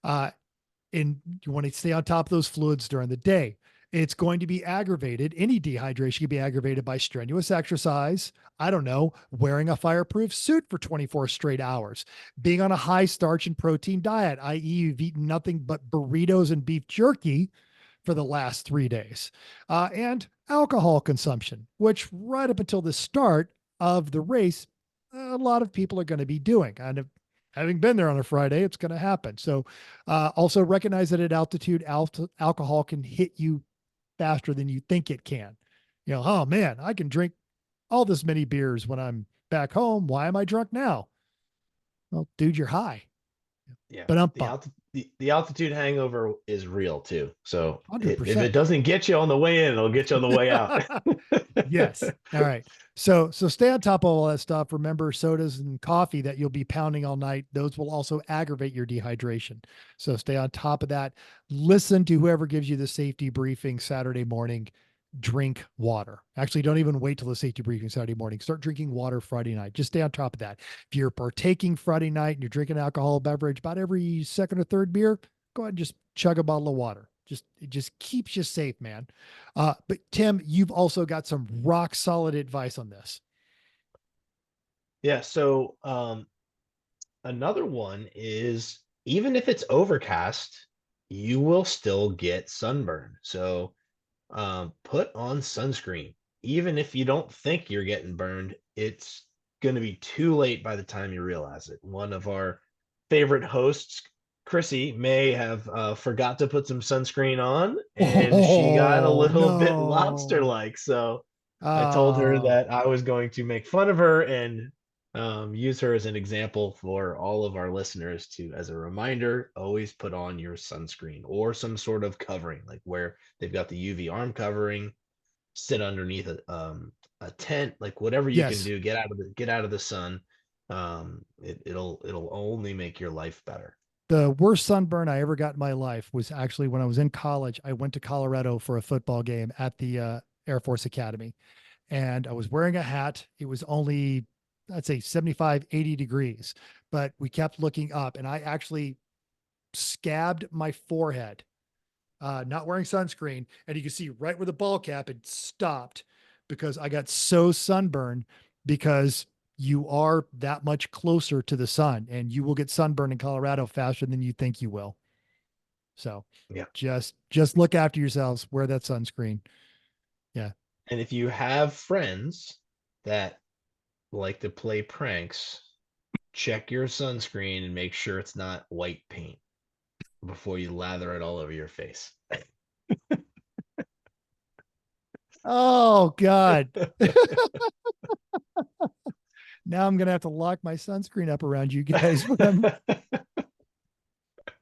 Speaker 1: And you want to stay on top of those fluids during the day. It's going to be aggravated. Any dehydration can be aggravated by strenuous exercise. I don't know, wearing a fireproof suit for 24 straight hours, being on a high starch and protein diet, i.e. you've eaten nothing but burritos and beef jerky for the last 3 days, and alcohol consumption, which right up until the start of the race, a lot of people are going to be doing. And having been there on a Friday, it's going to happen. So also recognize that at altitude, alcohol can hit you faster than you think it can. Oh man, I can drink all this many beers when I'm back home. Why am I drunk now? Well, dude, you're high.
Speaker 2: Yeah.
Speaker 1: But
Speaker 2: The altitude hangover is real too. So if
Speaker 1: 100%.
Speaker 2: it doesn't get you on the way in, it'll get you on the way out.
Speaker 1: Yes. All right. So stay on top of all that stuff. Remember, sodas and coffee that you'll be pounding all night, those will also aggravate your dehydration. So stay on top of that. Listen to whoever gives you the safety briefing Saturday morning. Drink water. Actually, don't even wait till the safety briefing Saturday morning. Start drinking water Friday night. Just stay on top of that. If you're partaking Friday night and you're drinking alcohol beverage about every second or third beer, go ahead and just chug a bottle of water. It just keeps you safe, man. But Tim, you've also got some rock solid advice on this.
Speaker 2: Yeah. So another one is, even if it's overcast, you will still get sunburn. So put on sunscreen. Even if you don't think you're getting burned, it's going to be too late by the time you realize it. One of our favorite hosts, Chrissy, may have forgot to put some sunscreen on, and she got a little bit lobster-like. So I told her that I was going to make fun of her and use her as an example for all of our listeners to, as a reminder, always put on your sunscreen or some sort of covering, like where they've got the UV arm covering, sit underneath a tent, like whatever you can do, get out of the sun. It'll only make your life better.
Speaker 1: The worst sunburn I ever got in my life was actually when I was in college. I went to Colorado for a football game at the Air Force Academy, and I was wearing a hat. It was only, I'd say 75, 80 degrees, but we kept looking up, and I actually scabbed my forehead, not wearing sunscreen. And you can see right where the ball cap had stopped because I got so sunburned, because you are that much closer to the sun, and you will get sunburned in Colorado faster than you think you will. So
Speaker 2: yeah,
Speaker 1: just look after yourselves, wear that sunscreen. Yeah.
Speaker 2: And if you have friends that like to play pranks, check your sunscreen and make sure it's not white paint before you lather it all over your face.
Speaker 1: Oh God. Now I'm going to have to lock my sunscreen up around you guys.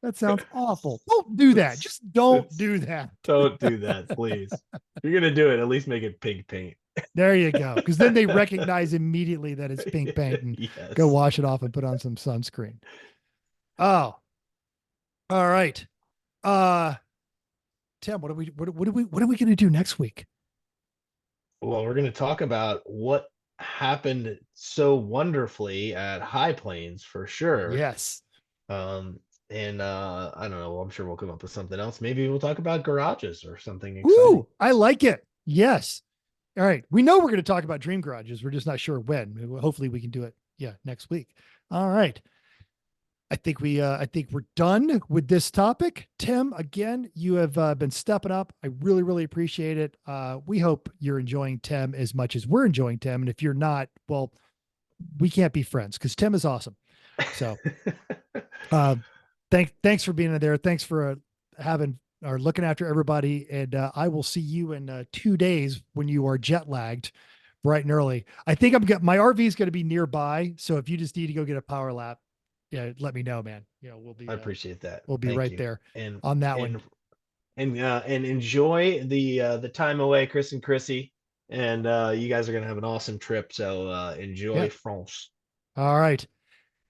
Speaker 1: That's That sounds awful. Don't do that. Just don't
Speaker 2: It's-
Speaker 1: do that.
Speaker 2: Don't do that, please. If you're gonna do it, at least make it pink paint.
Speaker 1: There you go. Because then they recognize immediately that it's pink paint and
Speaker 2: Yes.
Speaker 1: go wash it off and put on some sunscreen. Oh, all right. Tim, what are we going to do next week?
Speaker 2: Well, we're gonna talk about what happened so wonderfully at High Plains for sure.
Speaker 1: Yes.
Speaker 2: And I don't know, I'm sure we'll come up with something else. Maybe we'll talk about garages or something exciting.
Speaker 1: Ooh, I like it. Yes. All right. We know we're going to talk about dream garages. We're just not sure when. Hopefully we can do it. Yeah, next week. All right. I think we're done with this topic. Tim, again, you have been stepping up. I really, really appreciate it. We hope you're enjoying Tim as much as we're enjoying Tim. And if you're not, well, we can't be friends because Tim is awesome. So, thanks for being there. Thanks for having or looking after everybody. And I will see you in 2 days when you are jet lagged bright and early. I think my RV is going to be nearby. So if you just need to go get a power lap, yeah, let me know, man. We'll be,
Speaker 2: I appreciate that.
Speaker 1: We'll be
Speaker 2: Thank
Speaker 1: right
Speaker 2: you.
Speaker 1: there
Speaker 2: And
Speaker 1: on that one.
Speaker 2: And enjoy the time away, Chris and Chrissy. And you guys are gonna have an awesome trip. So enjoy France.
Speaker 1: All right.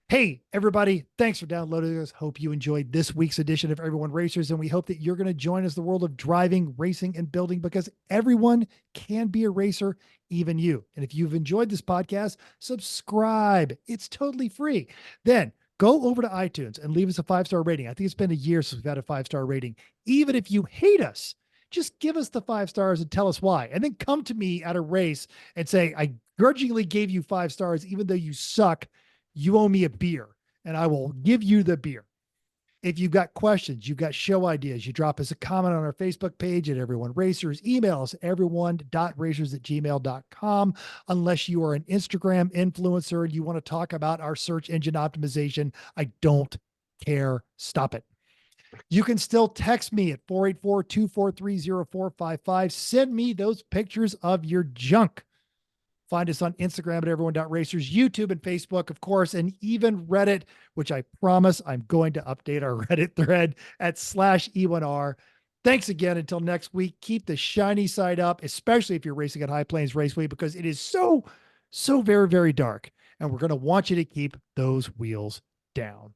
Speaker 1: Hey, everybody, thanks for downloading us. Hope you enjoyed this week's edition of Everyone Racers, and we hope that you're going to join us in the world of driving, racing, and building because everyone can be a racer, even you. And if you've enjoyed this podcast, subscribe. It's totally free. Then go over to iTunes and leave us a 5-star rating. I think it's been a year since we've had a 5-star rating. Even if you hate us, just give us the 5 stars and tell us why. And then come to me at a race and say, I grudgingly gave you 5 stars, even though you suck. You owe me a beer and I will give you the beer. If you've got questions, you've got show ideas, you drop us a comment on our Facebook page at Everyone Racers. Email us everyone.racers@gmail.com. Unless you are an Instagram influencer and you want to talk about our search engine optimization, I don't care. Stop it. You can still text me at 484-243-0455. Send me those pictures of your junk. Find us on Instagram at everyone.racers, YouTube and Facebook, of course, and even Reddit, which I promise I'm going to update our Reddit thread at /E1R. Thanks again. Until next week, keep the shiny side up, especially if you're racing at High Plains Raceway, because it is so very, very dark. And we're going to want you to keep those wheels down.